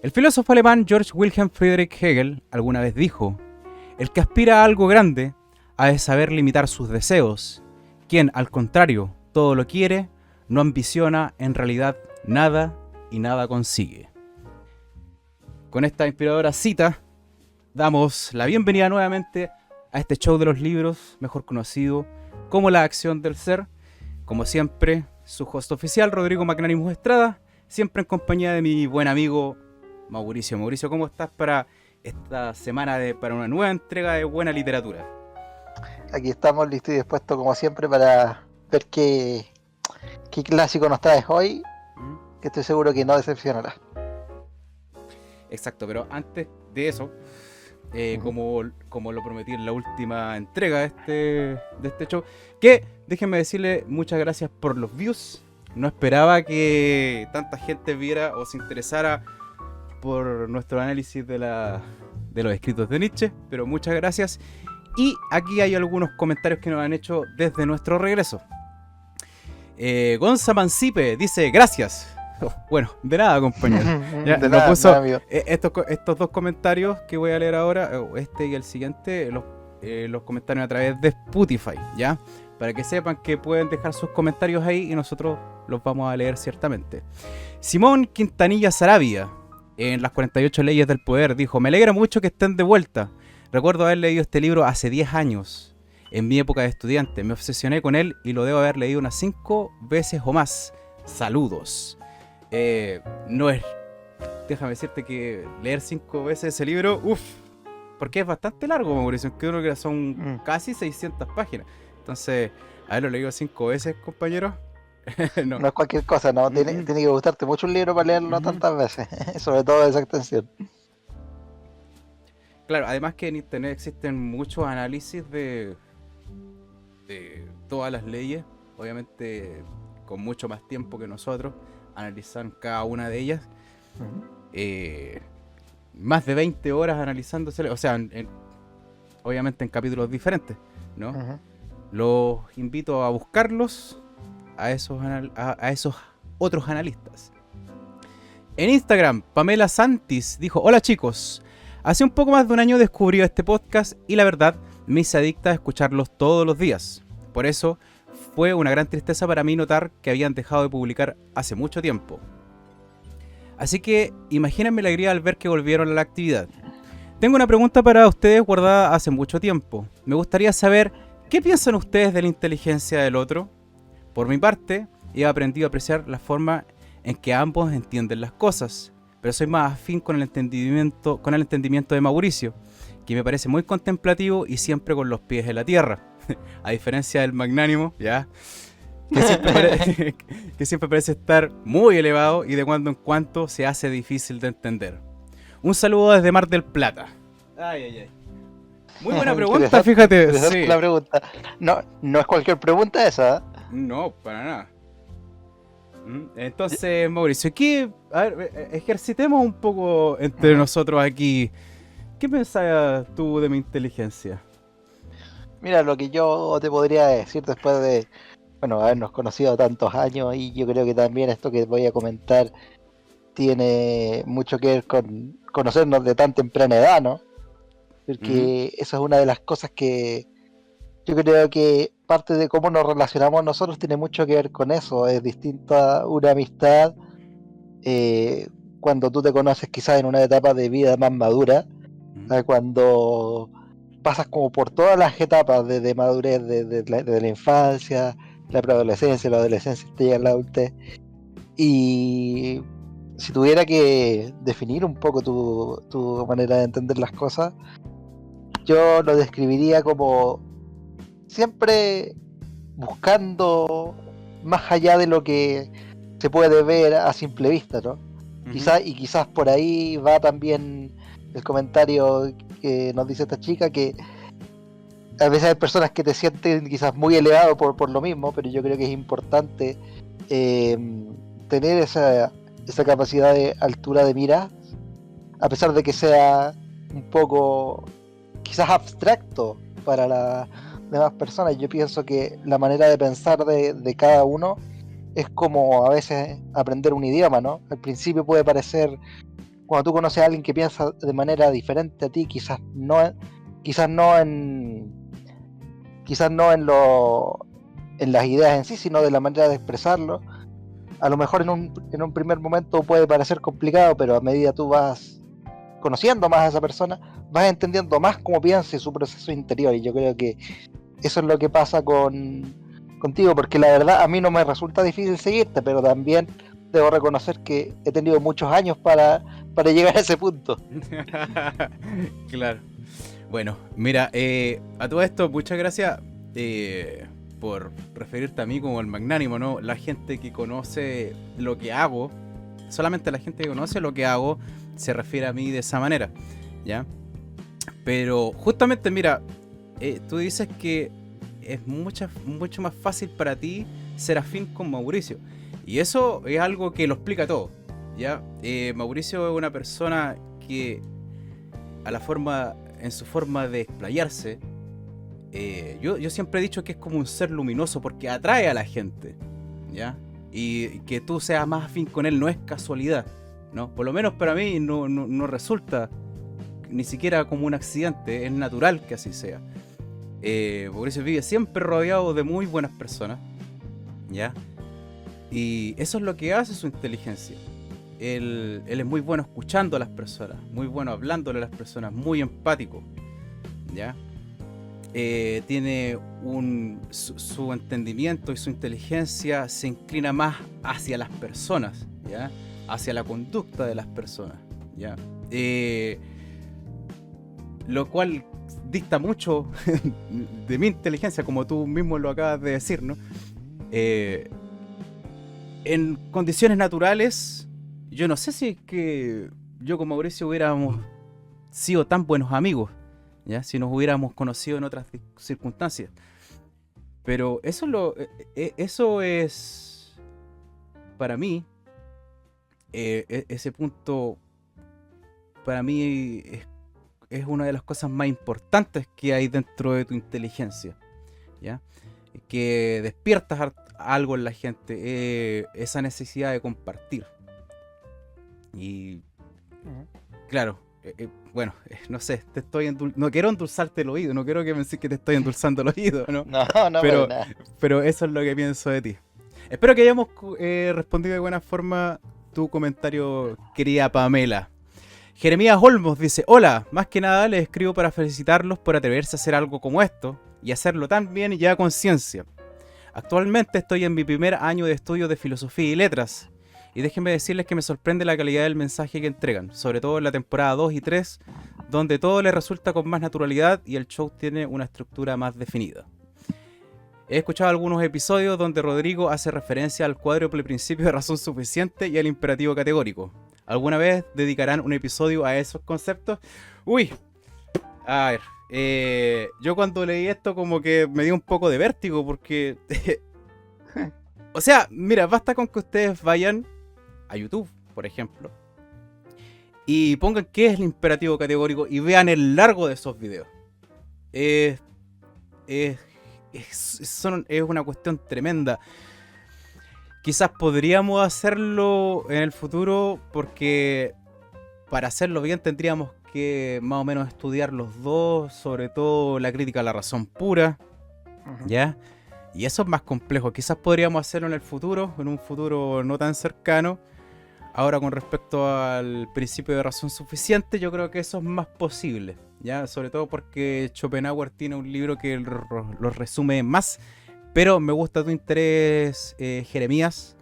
El filósofo alemán Georg Wilhelm Friedrich Hegel alguna vez dijo: el que aspira a algo grande ha de saber limitar sus deseos. Quien, al contrario, todo lo quiere, no ambiciona en realidad nada y nada consigue. Con esta inspiradora cita, damos la bienvenida nuevamente a este show de los libros, mejor conocido como La Acción del Ser. Como siempre, su host oficial, Rodrigo Magnánimo Estrada, siempre en compañía de mi buen amigo Mauricio. Mauricio, ¿cómo estás para esta semana para una nueva entrega de buena literatura? Aquí estamos listos y dispuestos como siempre para ver qué clásico nos traes hoy, que estoy seguro que no decepcionará. Exacto, pero antes de eso, como lo prometí en la última entrega de este show, que déjenme decirle muchas gracias por los views. No esperaba que tanta gente viera o se interesara por nuestro análisis de los escritos de Nietzsche, pero muchas gracias. Y aquí hay algunos comentarios que nos han hecho desde nuestro regreso. Gonza Mancipe dice: gracias. Bueno, de nada, compañero. Ya, de nos nada, puso nada, amigo. estos dos comentarios que voy a leer ahora, este y el siguiente, los comentarios a través de Spotify, ¿ya? Para que sepan que pueden dejar sus comentarios ahí y nosotros los vamos a leer ciertamente. Simón Quintanilla Sarabia, en Las 48 Leyes del Poder, dijo: me alegra mucho que estén de vuelta. Recuerdo haber leído este libro hace 10 años, en mi época de estudiante. Me obsesioné con él y lo debo haber leído unas 5 veces o más. Saludos. No es... Déjame decirte que leer 5 veces ese libro, porque es bastante largo, Mauricio. Creo que son casi 600 páginas. Entonces, haberlo leído 5 veces, compañero, No es cualquier cosa, ¿no? Tiene que gustarte mucho un libro para leerlo tantas veces, sobre todo de esa extensión. Claro, además que en internet existen muchos análisis de todas las leyes, obviamente con mucho más tiempo que nosotros, analizan cada una de ellas. Más de 20 horas analizándose, o sea, obviamente en capítulos diferentes, ¿no? Los invito a buscarlos a esos otros analistas. En Instagram, Pamela Santis dijo: hola chicos, hace un poco más de un año descubrí este podcast y la verdad me hice adicta a escucharlos todos los días. Por eso fue una gran tristeza para mí notar que habían dejado de publicar hace mucho tiempo. Así que imaginen mi alegría al ver que volvieron a la actividad. Tengo una pregunta para ustedes guardada hace mucho tiempo. Me gustaría saber qué piensan ustedes de la inteligencia del otro. Por mi parte, he aprendido a apreciar la forma en que ambos entienden las cosas, pero soy más afín con el entendimiento de Mauricio, que me parece muy contemplativo y siempre con los pies en la tierra, a diferencia del magnánimo, ¿ya? Que siempre parece estar muy elevado y de cuando en cuando se hace difícil de entender. Un saludo desde Mar del Plata. Ay. Muy buena pregunta, fíjate. Sí. La pregunta. No es cualquier pregunta esa. No, para nada. Entonces, Mauricio, a ver, ejercitemos un poco entre nosotros aquí. ¿Qué pensabas tú de mi inteligencia? Mira, lo que yo te podría decir después de, habernos conocido tantos años, y yo creo que también esto que voy a comentar tiene mucho que ver con conocernos de tan temprana edad, ¿no? Porque eso es una de las cosas que yo creo que parte de cómo nos relacionamos nosotros tiene mucho que ver con eso. Es distinta una amistad cuando tú te conoces quizás en una etapa de vida más madura, cuando pasas como por todas las etapas de madurez de la infancia, la preadolescencia, la adolescencia, te llega la adultez. Y si tuviera que definir un poco tu manera de entender las cosas, yo lo describiría como siempre buscando más allá de lo que se puede ver a simple vista, ¿no? Quizás por ahí va también el comentario que nos dice esta chica, que a veces hay personas que te sienten quizás muy elevado por lo mismo, pero yo creo que es importante tener esa capacidad de altura de mira, a pesar de que sea un poco quizás abstracto para las demás personas. Yo pienso que la manera de pensar de cada uno es como a veces aprender un idioma, ¿no? Al principio puede parecer cuando tú conoces a alguien que piensa de manera diferente a ti, quizás no en en las ideas en sí, sino de la manera de expresarlo. A lo mejor en un primer momento puede parecer complicado, pero a medida tú vas conociendo más a esa persona, vas entendiendo más cómo piensa y su proceso interior. Y yo creo que eso es lo que pasa contigo, porque la verdad a mí no me resulta difícil seguirte, pero también debo reconocer que he tenido muchos años para llegar a ese punto. Claro. Bueno, mira, a todo esto, muchas gracias por referirte a mí como el magnánimo, ¿no? La gente que conoce lo que hago, solamente la gente que conoce lo que hago se refiere a mí de esa manera, ¿ya? Pero justamente, mira, tú dices que es mucho más fácil para ti ser afín con Mauricio. Y eso es algo que lo explica todo, ¿ya? Mauricio es una persona que en su forma de explayarse, yo siempre he dicho que es como un ser luminoso porque atrae a la gente, ¿ya? Y que tú seas más afín con él no es casualidad, ¿no? Por lo menos para mí no resulta ni siquiera como un accidente, es natural que así sea. Mauricio vive siempre rodeado de muy buenas personas, ¿ya? Y eso es lo que hace su inteligencia. Él es muy bueno escuchando a las personas, muy bueno hablándole a las personas, muy empático, ¿ya? Tiene su entendimiento y su inteligencia se inclina más hacia las personas, ¿ya? Hacia la conducta de las personas, ¿ya? Lo cual dicta mucho de mi inteligencia, como tú mismo lo acabas de decir, ¿no? En condiciones naturales, yo no sé si es que yo con Mauricio hubiéramos sido tan buenos amigos, ¿ya? Si nos hubiéramos conocido en otras circunstancias. Pero eso es para mí, ese punto para mí es una de las cosas más importantes que hay dentro de tu inteligencia, ¿ya? Que despiertas algo en la gente, esa necesidad de compartir. Y claro, bueno, no sé, no quiero endulzarte el oído, no quiero que me digas que te estoy endulzando el oído, ¿no? No, pero, nada. Pero eso es lo que pienso de ti. Espero que hayamos respondido de buena forma tu comentario, querida Pamela. Jeremías Olmos dice: hola, más que nada les escribo para felicitarlos por atreverse a hacer algo como esto y hacerlo tan bien y a conciencia. Actualmente estoy en mi primer año de estudio de filosofía y letras y déjenme decirles que me sorprende la calidad del mensaje que entregan, sobre todo en la temporada 2 y 3, donde todo les resulta con más naturalidad y el show tiene una estructura más definida. He escuchado algunos episodios donde Rodrigo hace referencia al cuádruple principio de razón suficiente y al imperativo categórico. ¿Alguna vez dedicarán un episodio a esos conceptos? Uy, a ver, yo cuando leí esto como que me dio un poco de vértigo porque... o sea, mira, basta con que ustedes vayan a YouTube, por ejemplo, y pongan qué es el imperativo categórico y vean el largo de esos videos. Es una cuestión tremenda. Quizás podríamos hacerlo en el futuro porque para hacerlo bien tendríamos que más o menos estudiar los dos, sobre todo la crítica a la razón pura, ¿ya? Y eso es más complejo. Quizás podríamos hacerlo en el futuro, en un futuro no tan cercano. Ahora, con respecto al principio de razón suficiente, yo creo que eso es más posible, ¿ya? Sobre todo porque Schopenhauer tiene un libro que lo resume más. Pero me gusta tu interés, Jeremías.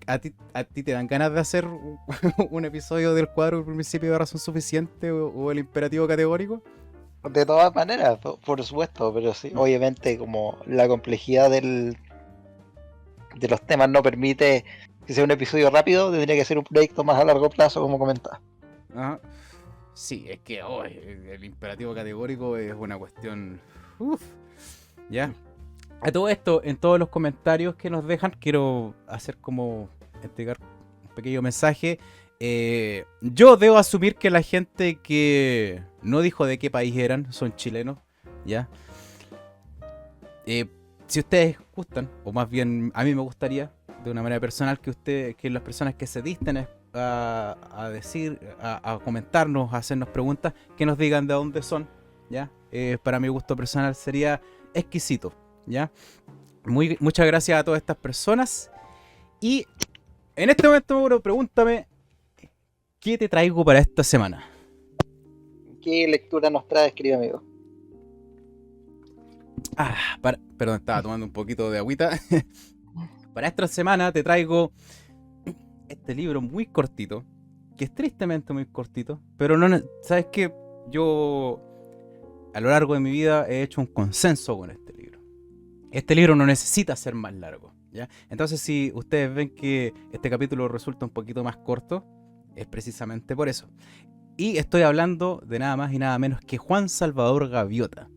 ¿A ti te dan ganas de hacer un episodio del cuadro principio de razón suficiente o el imperativo categórico? De todas maneras, por supuesto, pero sí, obviamente como la complejidad de los temas no permite que sea un episodio rápido, tendría que ser un proyecto más a largo plazo, como comentaba. Ajá. Sí, es que el imperativo categórico es una cuestión... ¿ya? A todo esto, en todos los comentarios que nos dejan, quiero hacer como entregar un pequeño mensaje. Yo debo asumir que la gente que no dijo de qué país eran son chilenos, ¿ya? Si ustedes gustan, o más bien a mí me gustaría, de una manera personal, que las personas que se dignen a decir, a comentarnos, a hacernos preguntas, que nos digan de dónde son, ¿ya? Para mi gusto personal sería exquisito, ¿ya? Muchas gracias a todas estas personas. Y en este momento, Mauro, pregúntame, ¿qué te traigo para esta semana? ¿Qué lectura nos trae, querido amigo? Perdón, estaba tomando un poquito de agüita. Para esta semana te traigo este libro muy cortito, que es tristemente muy cortito, pero no, ¿sabes qué? Yo a lo largo de mi vida he hecho un consenso con este libro. Este libro no necesita ser más largo, ¿ya? Entonces, si ustedes ven que este capítulo resulta un poquito más corto, es precisamente por eso. Y estoy hablando de nada más y nada menos que Juan Salvador Gaviota,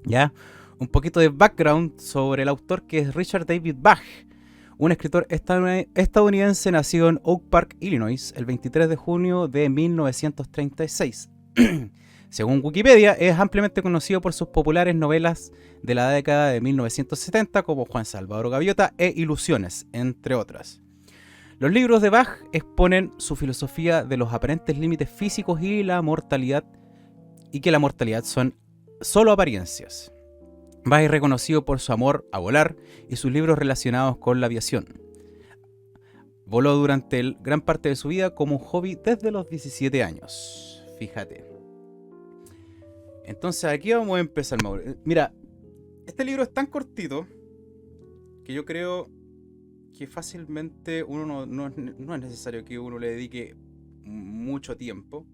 ¿ya? Un poquito de background sobre el autor, que es Richard David Bach, un escritor estadounidense nacido en Oak Park, Illinois, el 23 de junio de 1936. Según Wikipedia, es ampliamente conocido por sus populares novelas de la década de 1970 como Juan Salvador Gaviota e Ilusiones, entre otras. Los libros de Bach exponen su filosofía de los aparentes límites físicos y la mortalidad, y que la mortalidad son solo apariencias. Bach es reconocido por su amor a volar y sus libros relacionados con la aviación. Voló durante gran parte de su vida como un hobby desde los 17 años. Fíjate. Entonces aquí vamos a empezar, Mauro. Mira, este libro es tan cortito que yo creo que fácilmente uno no es necesario que uno le dedique mucho tiempo.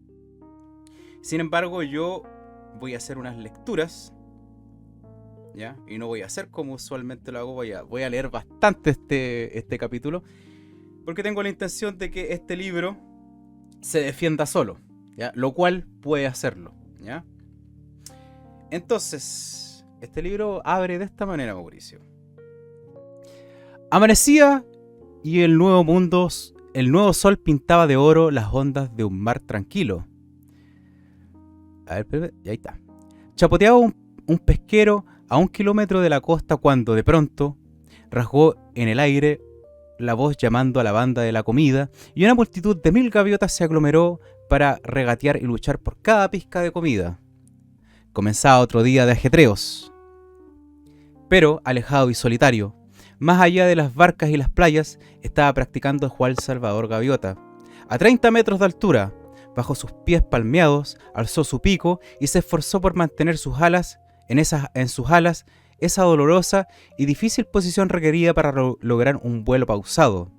Sin embargo, yo voy a hacer unas lecturas, ¿ya? Y no voy a hacer como usualmente lo hago, voy a leer bastante este capítulo, porque tengo la intención de que este libro se defienda solo, ¿ya? Lo cual puede hacerlo, ¿ya? Entonces, este libro abre de esta manera, Mauricio. Amanecía y el nuevo sol pintaba de oro las ondas de un mar tranquilo. A ver, ahí está. Chapoteaba un pesquero a 1 kilómetro de la costa cuando, de pronto, rasgó en el aire la voz llamando a la banda de la comida y una multitud de 1000 gaviotas se aglomeró para regatear y luchar por cada pizca de comida. Comenzaba otro día de ajetreos. Pero, alejado y solitario, más allá de las barcas y las playas, estaba practicando Juan Salvador Gaviota. A 30 metros de altura, bajo sus pies palmeados, alzó su pico y se esforzó por mantener sus alas en sus alas esa dolorosa y difícil posición requerida para lograr un vuelo pausado.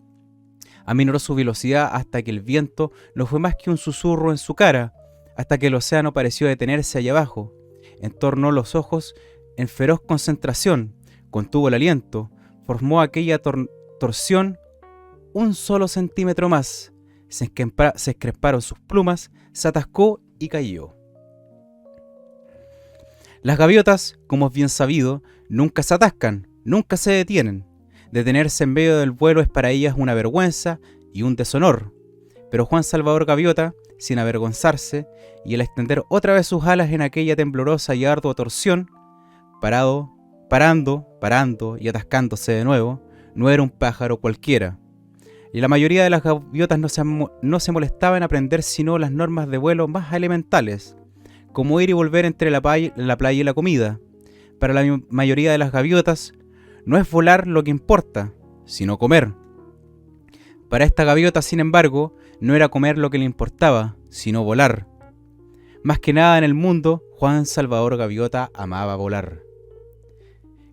Aminoró su velocidad hasta que el viento no fue más que un susurro en su cara, hasta que el océano pareció detenerse allá abajo. Entornó los ojos en feroz concentración, contuvo el aliento, formó aquella torsión un solo centímetro más, se encresparon sus plumas, se atascó y cayó. Las gaviotas, como es bien sabido, nunca se atascan, nunca se detienen. Detenerse en medio del vuelo es para ellas una vergüenza y un deshonor. Pero Juan Salvador Gaviota, sin avergonzarse, y al extender otra vez sus alas en aquella temblorosa y ardua torsión, parando y atascándose de nuevo, no era un pájaro cualquiera. Y la mayoría de las gaviotas no se molestaba en aprender sino las normas de vuelo más elementales, como ir y volver entre la playa y la comida. Para la mayoría de las gaviotas, no es volar lo que importa, sino comer. Para esta gaviota, sin embargo, no era comer lo que le importaba, sino volar. Más que nada en el mundo, Juan Salvador Gaviota amaba volar.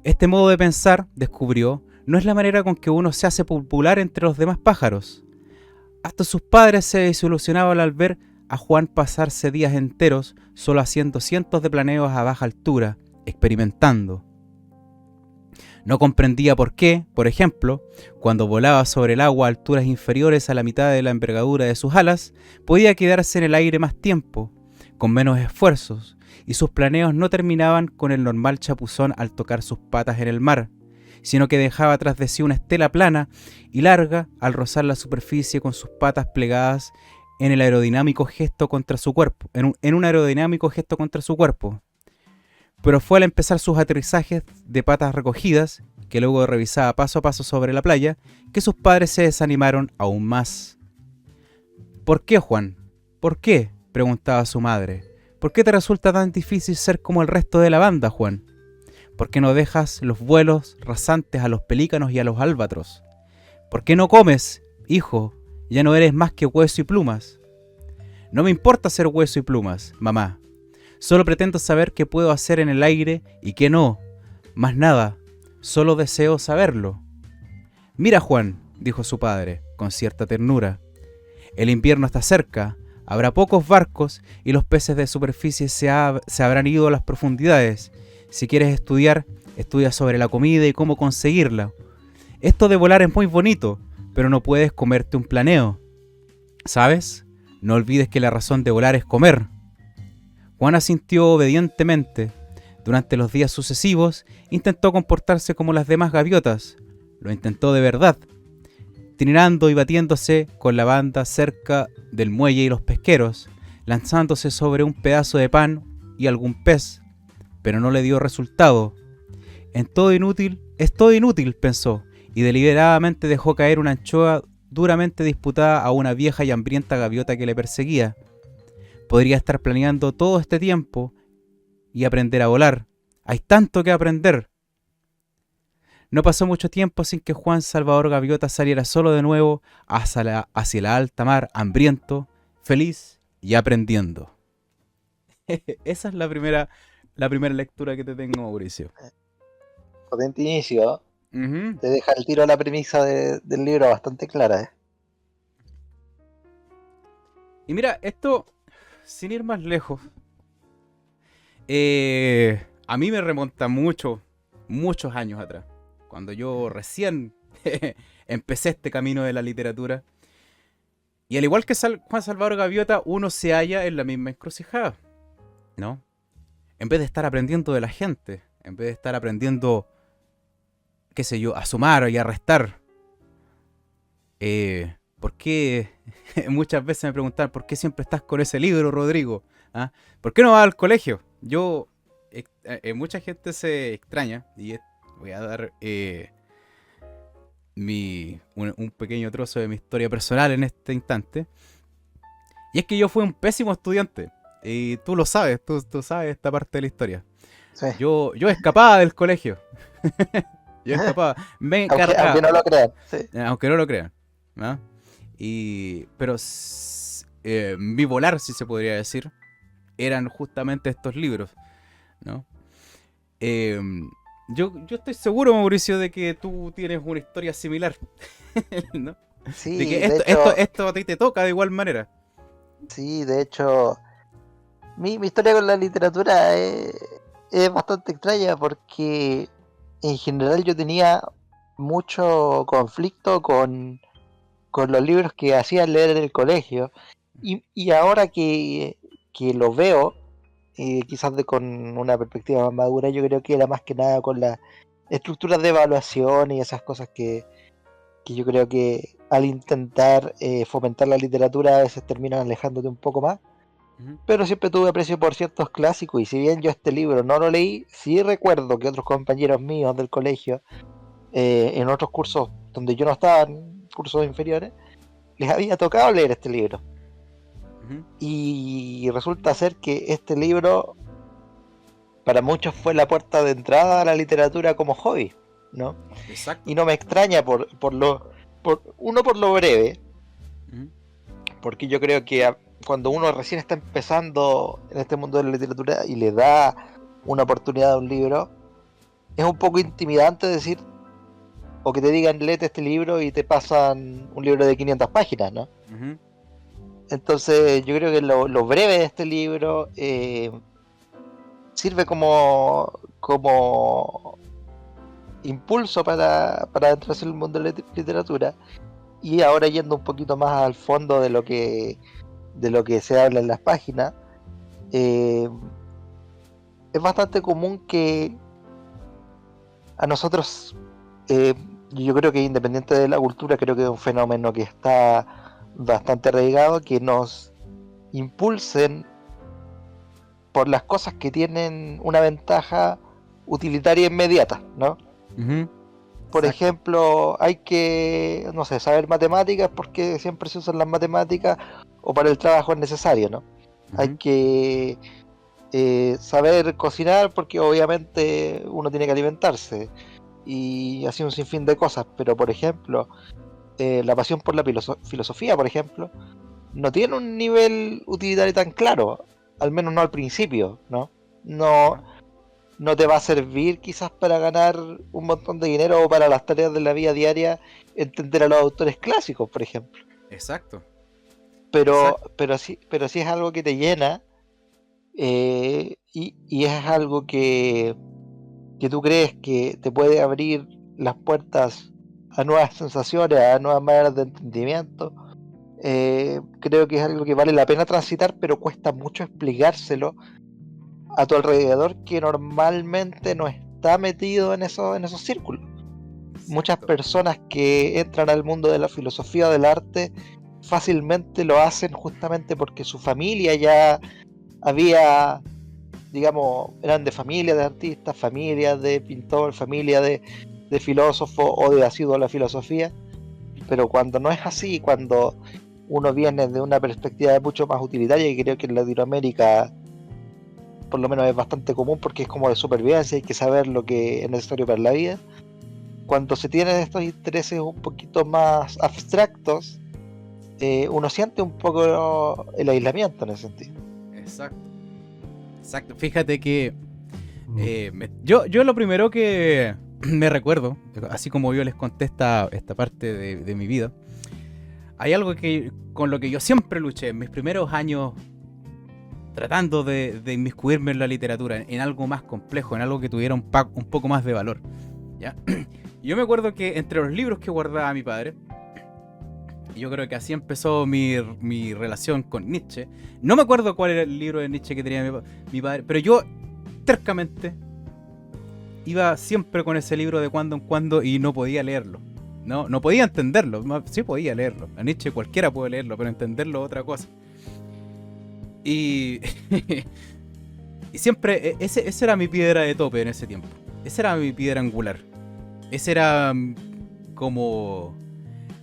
Este modo de pensar, descubrió, no es la manera con que uno se hace popular entre los demás pájaros. Hasta sus padres se desilusionaban al ver a Juan pasarse días enteros solo haciendo cientos de planeos a baja altura, experimentando. No comprendía por qué, por ejemplo, cuando volaba sobre el agua a alturas inferiores a la mitad de la envergadura de sus alas, podía quedarse en el aire más tiempo, con menos esfuerzos, y sus planeos no terminaban con el normal chapuzón al tocar sus patas en el mar, sino que dejaba tras de sí una estela plana y larga al rozar la superficie con sus patas plegadas en un aerodinámico gesto contra su cuerpo. Pero fue al empezar sus aterrizajes de patas recogidas, que luego revisaba paso a paso sobre la playa, que sus padres se desanimaron aún más. ¿Por qué, Juan? ¿Por qué? Preguntaba su madre. ¿Por qué te resulta tan difícil ser como el resto de la banda, Juan? ¿Por qué no dejas los vuelos rasantes a los pelícanos y a los albatros? ¿Por qué no comes, hijo? Ya no eres más que hueso y plumas. No me importa ser hueso y plumas, mamá. Solo pretendo saber qué puedo hacer en el aire y qué no. Más nada, solo deseo saberlo. Mira, Juan, dijo su padre, con cierta ternura. El invierno está cerca, habrá pocos barcos y los peces de superficie se habrán ido a las profundidades. Si quieres estudiar, estudia sobre la comida y cómo conseguirla. Esto de volar es muy bonito, pero no puedes comerte un planeo. ¿Sabes? No olvides que la razón de volar es comer. Juan asintió obedientemente. Durante los días sucesivos, intentó comportarse como las demás gaviotas. Lo intentó de verdad, trinando y batiéndose con la banda cerca del muelle y los pesqueros, lanzándose sobre un pedazo de pan y algún pez, pero no le dio resultado. Es todo inútil, pensó, y deliberadamente dejó caer una anchoa duramente disputada a una vieja y hambrienta gaviota que le perseguía. Podría estar planeando todo este tiempo y aprender a volar. Hay tanto que aprender. No pasó mucho tiempo sin que Juan Salvador Gaviota saliera solo de nuevo hacia la alta mar, hambriento, feliz y aprendiendo. Esa es la primera lectura que te tengo, Mauricio. Potente inicio. Uh-huh. Te deja el tiro la premisa del libro bastante clara. Y mira, esto, sin ir más lejos, a mí me remonta muchos años atrás. Cuando yo recién empecé este camino de la literatura. Y al igual que Juan Salvador Gaviota, uno se halla en la misma encrucijada, ¿no? En vez de estar aprendiendo de la gente, en vez de estar aprendiendo, qué sé yo, a sumar y a restar. ¿Por qué? Muchas veces me preguntan, ¿por qué siempre estás con ese libro, Rodrigo? ¿Ah? ¿Por qué no vas al colegio? Mucha gente se extraña, y voy a dar un pequeño trozo de mi historia personal en este instante. Y es que yo fui un pésimo estudiante. Y tú lo sabes, tú sabes esta parte de la historia. Sí. Yo escapaba del colegio. Yo escapaba. Aunque no lo crean. Sí. Aunque no lo crean, ¿no? Pero mi volar, si se podría decir, eran justamente estos libros, ¿no? Yo estoy seguro, Mauricio, de que tú tienes una historia similar, ¿no? Sí, de que esto a ti te toca de igual manera. Sí, de hecho, mi historia con la literatura es bastante extraña porque en general yo tenía mucho conflicto con los libros que hacían leer en el colegio y ahora que lo veo, quizás con una perspectiva más madura, yo creo que era más que nada con las estructuras de evaluación y esas cosas que yo creo que al intentar fomentar la literatura a veces terminan alejándote un poco más. Pero siempre tuve aprecio por ciertos clásicos y si bien yo este libro no lo leí, sí recuerdo que otros compañeros míos del colegio, en otros cursos donde yo no estaba, en cursos inferiores, les había tocado leer este libro. Y resulta ser que este libro para muchos fue la puerta de entrada a la literatura como hobby, ¿no? Exacto. Y no me extraña por lo breve, porque yo creo que cuando uno recién está empezando en este mundo de la literatura y le da una oportunidad a un libro, es un poco intimidante decir, o que te digan, léete este libro y te pasan un libro de 500 páginas, ¿no? Entonces yo creo que lo breve de este libro sirve como impulso para entrarse en el mundo de la literatura. Y ahora yendo un poquito más al fondo de lo que se habla en las páginas, es bastante común que a nosotros, yo creo que independiente de la cultura, creo que es un fenómeno que está bastante arraigado, que nos impulsen por las cosas que tienen una ventaja utilitaria inmediata, ¿no? Por ejemplo, hay que, no sé, saber matemáticas porque siempre se usan las matemáticas o para el trabajo es necesario, ¿no? Hay que saber cocinar porque obviamente uno tiene que alimentarse y así un sinfín de cosas, pero por ejemplo, la pasión por la filosofía, por ejemplo, no tiene un nivel utilitario tan claro, al menos no al principio, ¿no? No te va a servir quizás para ganar un montón de dinero o para las tareas de la vida diaria entender a los autores clásicos, por ejemplo. Exacto. Pero sí es algo que te llena y es algo que tú crees que te puede abrir las puertas a nuevas sensaciones, a nuevas maneras de entendimiento. Creo que es algo que vale la pena transitar, pero cuesta mucho explicárselo a tu alrededor que normalmente no está metido en esos círculos. Muchas personas que entran al mundo de la filosofía o del arte fácilmente lo hacen justamente porque su familia ya había, digamos, eran de familia de artistas, familia de pintor, familia de filósofo o de asiduo a la filosofía. Pero cuando no es así, cuando uno viene de una perspectiva mucho más utilitaria, y creo que en Latinoamérica por lo menos es bastante común porque es como de supervivencia, hay que saber lo que es necesario para la vida. Cuando se tienen estos intereses un poquito más abstractos, uno siente un poco el aislamiento en ese sentido. Exacto. Fíjate que yo lo primero que me recuerdo, así como yo les conté esta parte de mi vida, hay algo con lo que yo siempre luché en mis primeros años tratando de inmiscuirme en la literatura, en algo más complejo, en algo que tuviera un poco más de valor, ¿ya? Yo me acuerdo que entre los libros que guardaba mi padre, yo creo que así empezó mi relación con Nietzsche. No me acuerdo cuál era el libro de Nietzsche que tenía mi padre, pero yo tercamente iba siempre con ese libro de cuando en cuando y no podía leerlo. No podía entenderlo, sí podía leerlo. A Nietzsche cualquiera puede leerlo, pero entenderlo es otra cosa. Y siempre, ese era mi piedra de tope en ese tiempo. Esa era mi piedra angular. Esa era como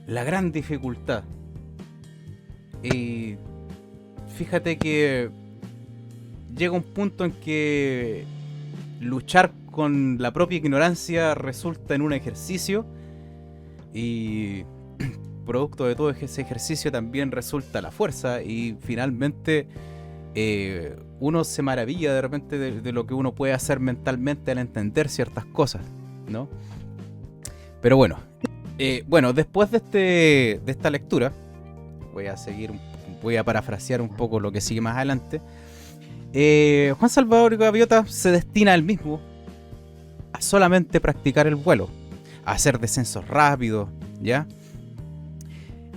la gran dificultad. Y fíjate que llega un punto en que luchar con la propia ignorancia resulta en un ejercicio y producto de todo ese ejercicio también resulta la fuerza y finalmente uno se maravilla de repente de lo que uno puede hacer mentalmente al entender ciertas cosas, ¿no? Pero bueno, después de esta lectura voy a parafrasear un poco lo que sigue más adelante. Juan Salvador Gaviota se destina él mismo a solamente practicar el vuelo, a hacer descensos rápidos, ¿ya?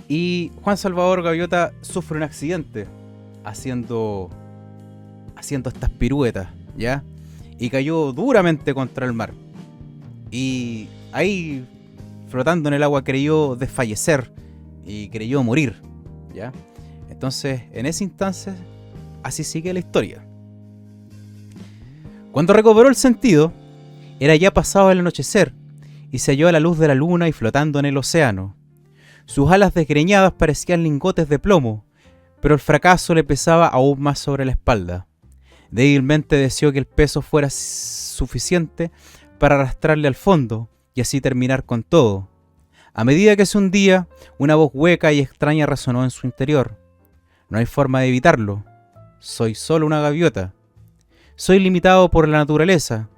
Y Juan Salvador Gaviota sufre un accidente haciendo estas piruetas, ¿ya? Y cayó duramente contra el mar. Y ahí, flotando en el agua, creyó desfallecer y creyó morir, ¿ya? Entonces, en ese instante, así sigue la historia. Cuando recobró el sentido, era ya pasado el anochecer y se halló a la luz de la luna y flotando en el océano. Sus alas desgreñadas parecían lingotes de plomo, pero el fracaso le pesaba aún más sobre la espalda. Débilmente deseó que el peso fuera suficiente para arrastrarle al fondo y así terminar con todo. A medida que se hundía, una voz hueca y extraña resonó en su interior. No hay forma de evitarlo. Soy solo una gaviota. Soy limitado por la naturaleza.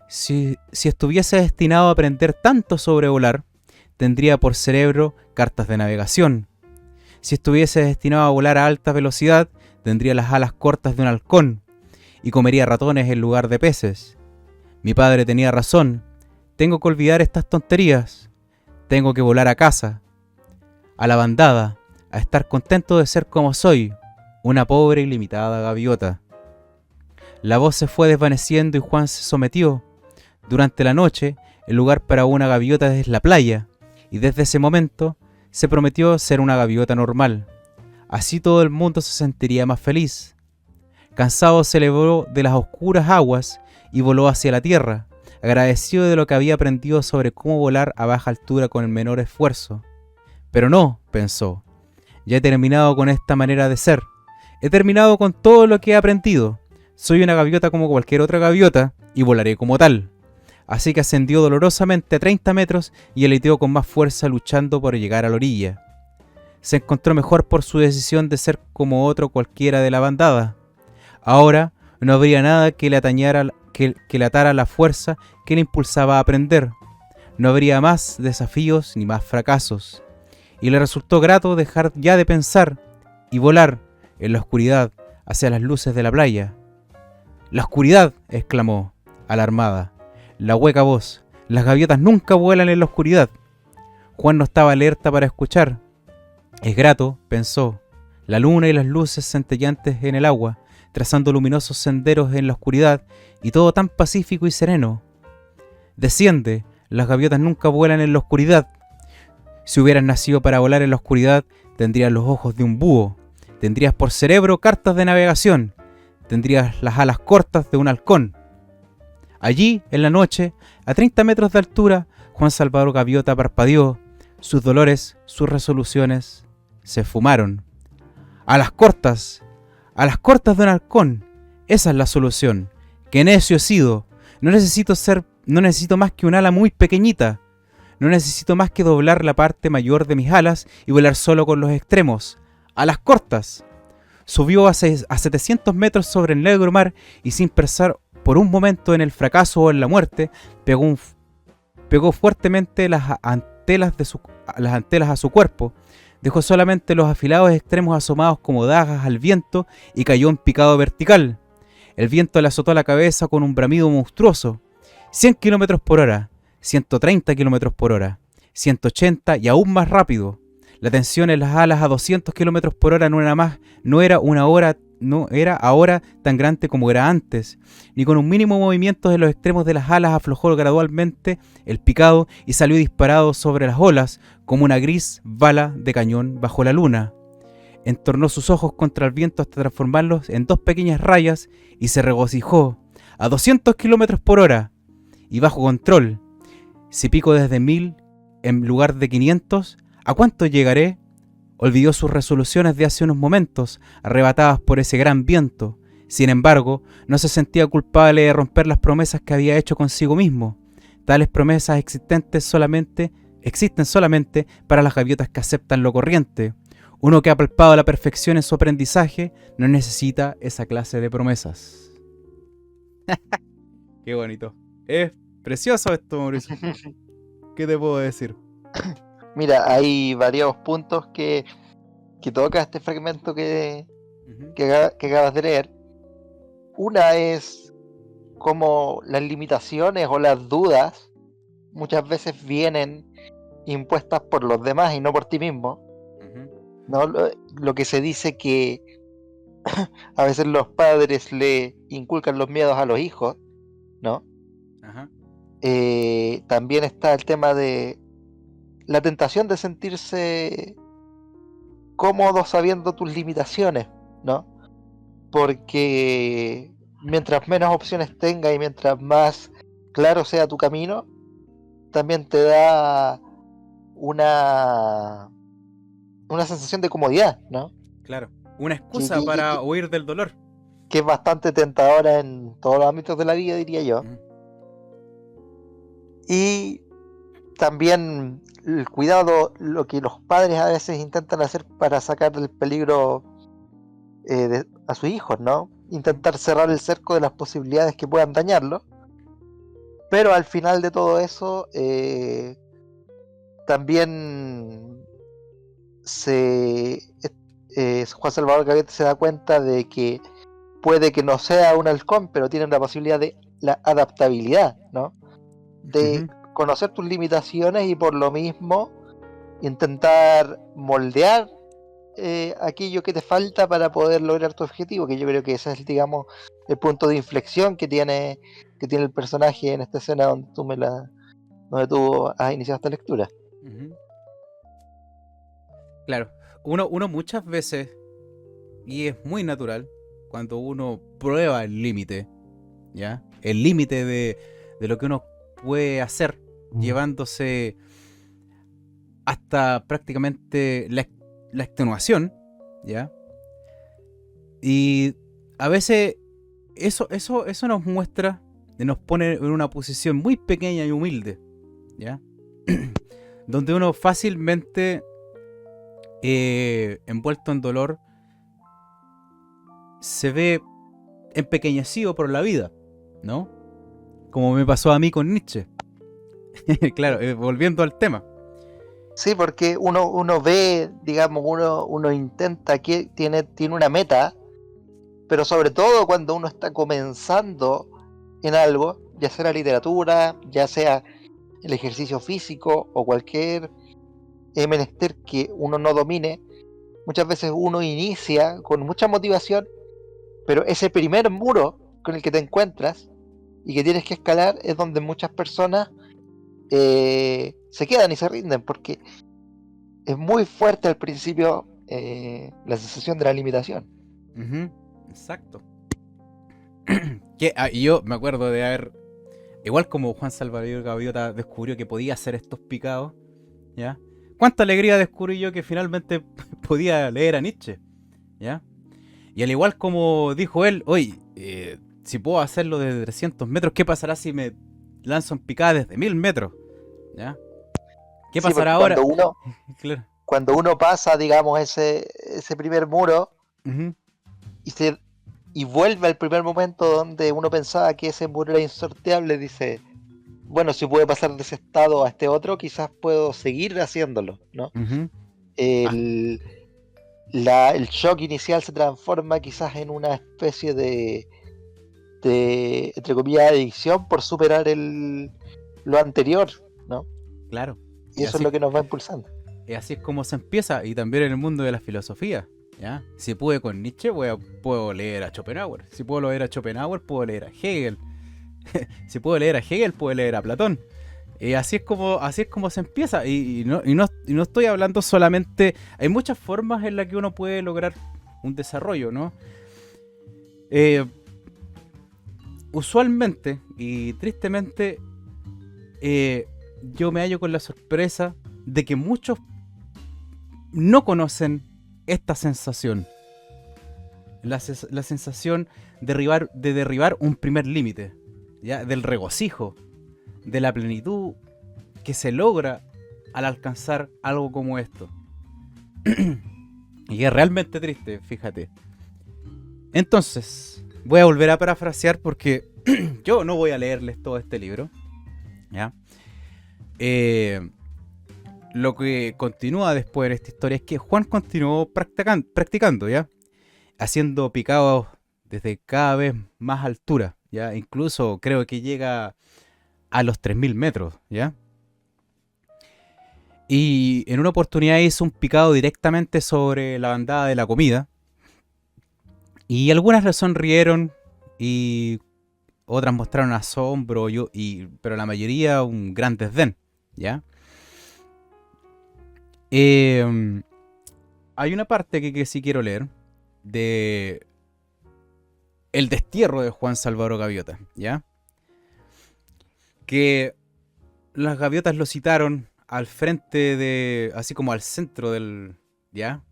Si estuviese destinado a aprender tanto sobre volar, tendría por cerebro cartas de navegación. Si estuviese destinado a volar a alta velocidad, tendría las alas cortas de un halcón y comería ratones en lugar de peces. Mi padre tenía razón. Tengo que olvidar estas tonterías. Tengo que volar a casa, a la bandada, a estar contento de ser como soy, una pobre y limitada gaviota. La voz se fue desvaneciendo y Juan se sometió. Durante la noche, el lugar para una gaviota es la playa, y desde ese momento se prometió ser una gaviota normal. Así todo el mundo se sentiría más feliz. Cansado se elevó de las oscuras aguas y voló hacia la tierra, agradecido de lo que había aprendido sobre cómo volar a baja altura con el menor esfuerzo. Pero no, pensó, ya he terminado con esta manera de ser. He terminado con todo lo que he aprendido. Soy una gaviota como cualquier otra gaviota y volaré como tal. Así que ascendió dolorosamente a 30 metros y aleteó con más fuerza luchando por llegar a la orilla. Se encontró mejor por su decisión de ser como otro cualquiera de la bandada. Ahora no habría nada que le atara la fuerza que le impulsaba a aprender. No habría más desafíos ni más fracasos. Y le resultó grato dejar ya de pensar y volar en la oscuridad hacia las luces de la playa. ¡La oscuridad!, exclamó, alarmada. La hueca voz. Las gaviotas nunca vuelan en la oscuridad. Juan no estaba alerta para escuchar. Es grato, pensó, la luna y las luces centellantes en el agua, trazando luminosos senderos en la oscuridad, y todo tan pacífico y sereno. Desciende, las gaviotas nunca vuelan en la oscuridad. Si hubieras nacido para volar en la oscuridad, tendrías los ojos de un búho, tendrías por cerebro cartas de navegación, tendrías las alas cortas de un halcón. Allí, en la noche, a 30 metros de altura, Juan Salvador Gaviota parpadeó. Sus dolores, sus resoluciones, se fumaron. A las cortas de un halcón. Esa es la solución. ¡Qué necio he sido! No necesito más que un ala muy pequeñita. No necesito más que doblar la parte mayor de mis alas y volar solo con los extremos. A las cortas. Subió a 700 metros sobre el negro mar y sin pensar por un momento en el fracaso o en la muerte, pegó fuertemente las antelas a su cuerpo, dejó solamente los afilados extremos asomados como dagas al viento y cayó en picado vertical. El viento le azotó la cabeza con un bramido monstruoso. 100 km por hora, 130 km por hora, 180 y aún más rápido. La tensión en las alas a 200 km por hora no era ahora tan grande como era antes, ni con un mínimo movimiento de los extremos de las alas aflojó gradualmente el picado y salió disparado sobre las olas como una gris bala de cañón bajo la luna. Entornó sus ojos contra el viento hasta transformarlos en dos pequeñas rayas y se regocijó. A 200 km por hora y bajo control. Si pico desde 1000 en lugar de 500, ¿a cuánto llegaré? Olvidó sus resoluciones de hace unos momentos, arrebatadas por ese gran viento. Sin embargo, no se sentía culpable de romper las promesas que había hecho consigo mismo. Tales promesas existen solamente para las gaviotas que aceptan lo corriente. Uno que ha palpado la perfección en su aprendizaje no necesita esa clase de promesas. Qué bonito. Es precioso esto, Mauricio. ¿Qué te puedo decir? Mira, hay varios puntos que toca este fragmento que acabas de leer. Una es cómo las limitaciones o las dudas muchas veces vienen impuestas por los demás y no por ti mismo. ¿No? Lo que se dice que a veces los padres le inculcan los miedos a los hijos, ¿no? Ajá. También está el tema de la tentación de sentirse cómodo sabiendo tus limitaciones, ¿no? Porque mientras menos opciones tengas y mientras más claro sea tu camino, también te da una sensación de comodidad, ¿no? Claro, una excusa para huir del dolor. Que es bastante tentadora en todos los ámbitos de la vida, diría yo. Y también el cuidado, lo que los padres a veces intentan hacer para sacar del peligro a sus hijos, ¿no? Intentar cerrar el cerco de las posibilidades que puedan dañarlo. Pero al final de todo eso, también Juan Salvador Gaviota se da cuenta de que puede que no sea un halcón, pero tiene la posibilidad de la adaptabilidad, ¿no? De conocer tus limitaciones y por lo mismo intentar moldear aquello que te falta para poder lograr tu objetivo, que yo creo que ese es, digamos, el punto de inflexión que tiene el personaje en esta escena donde tú has iniciado esta lectura. Claro, uno muchas veces, y es muy natural, cuando uno prueba el límite, ¿ya? El límite de lo que uno puede hacer, llevándose hasta prácticamente la extenuación, ¿ya? Y a veces eso nos muestra, nos pone en una posición muy pequeña y humilde, ¿ya? Donde uno fácilmente, envuelto en dolor, se ve empequeñecido por la vida, ¿no? Como me pasó a mí con Nietzsche. Claro, volviendo al tema. Sí, porque uno ve, digamos, uno intenta, que tiene una meta, pero sobre todo cuando uno está comenzando en algo, ya sea la literatura, ya sea el ejercicio físico o cualquier menester que uno no domine, muchas veces uno inicia con mucha motivación, pero ese primer muro con el que te encuentras y que tienes que escalar es donde muchas personas se quedan y se rinden, porque es muy fuerte al principio la sensación de la limitación. Exacto. Y yo me acuerdo de haber, igual como Juan Salvador Gaviota descubrió que podía hacer estos picados, ¿ya? Cuánta alegría descubrí yo que finalmente podía leer a Nietzsche, ¿ya? Y al igual como dijo él, oye, si puedo hacerlo desde 300 metros, ¿qué pasará si me lanzo en picada desde 1000 metros? ¿Ya? ¿Qué pasará ahora? Claro. Cuando uno pasa, digamos, ese primer muro, y vuelve al primer momento donde uno pensaba que ese muro era insorteable, dice, bueno, si puedo pasar de ese estado a este otro, quizás puedo seguir haciéndolo, ¿no? El shock inicial se transforma quizás en una especie de entre comillas, adicción por superar lo anterior, ¿no? Claro. Y eso es lo que nos va impulsando. Y así es como se empieza, y también en el mundo de la filosofía, ¿ya? Si pude con Nietzsche, puedo leer a Schopenhauer. Si puedo leer a Schopenhauer, puedo leer a Hegel. Si puedo leer a Hegel, puedo leer a Platón. Y así es como se empieza. Y no estoy hablando solamente... Hay muchas formas en las que uno puede lograr un desarrollo, ¿no? Usualmente y tristemente, yo me hallo con la sorpresa de que muchos no conocen esta sensación. La sensación de derribar un primer límite, ¿ya? Del regocijo, de la plenitud que se logra al alcanzar algo como esto. Y es realmente triste, fíjate. Entonces, voy a volver a parafrasear porque yo no voy a leerles todo este libro, ¿ya? Lo que continúa después en esta historia es que Juan continuó practicando, ¿ya? Haciendo picados desde cada vez más altura, ¿ya? Incluso creo que llega a los 3000 metros, ¿ya? Y en una oportunidad hizo un picado directamente sobre la bandada de la comida. Y algunas le sonrieron y otras mostraron asombro, pero la mayoría un gran desdén, ¿ya? Hay una parte que sí quiero leer de el destierro de Juan Salvador Gaviota, ¿ya? Que las gaviotas lo citaron al frente así como al centro del, ¿ya?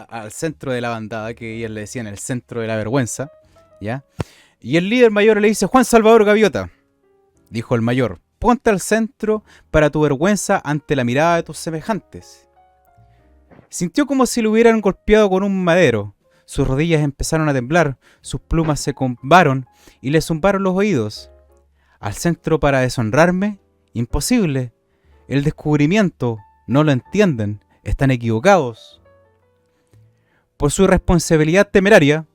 Al centro de la bandada, que ellas le decían el centro de la vergüenza, ¿ya? Y el líder mayor le dice: Juan Salvador Gaviota, dijo el mayor, ponte al centro para tu vergüenza ante la mirada de tus semejantes. Sintió como si lo hubieran golpeado con un madero. Sus rodillas empezaron a temblar, sus plumas se combaron y le zumbaron los oídos. ¿Al centro para deshonrarme? Imposible. El descubrimiento, no lo entienden, están equivocados. Por su irresponsabilidad temeraria,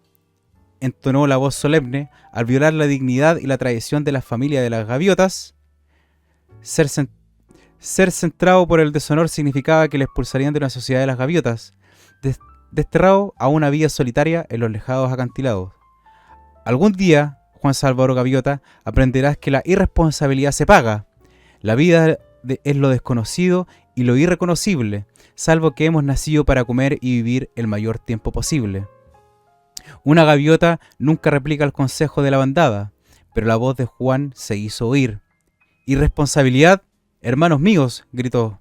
entonó la voz solemne, al violar la dignidad y la tradición de la familia de las gaviotas, ser centrado por el deshonor significaba que le expulsarían de una sociedad de las gaviotas, desterrado a una vida solitaria en los lejanos acantilados. Algún día, Juan Salvador Gaviota, aprenderás que la irresponsabilidad se paga. La vida es lo desconocido y lo irreconocible, salvo que hemos nacido para comer y vivir el mayor tiempo posible. Una gaviota nunca replica el consejo de la bandada, pero la voz de Juan se hizo oír. Irresponsabilidad, hermanos míos, gritó.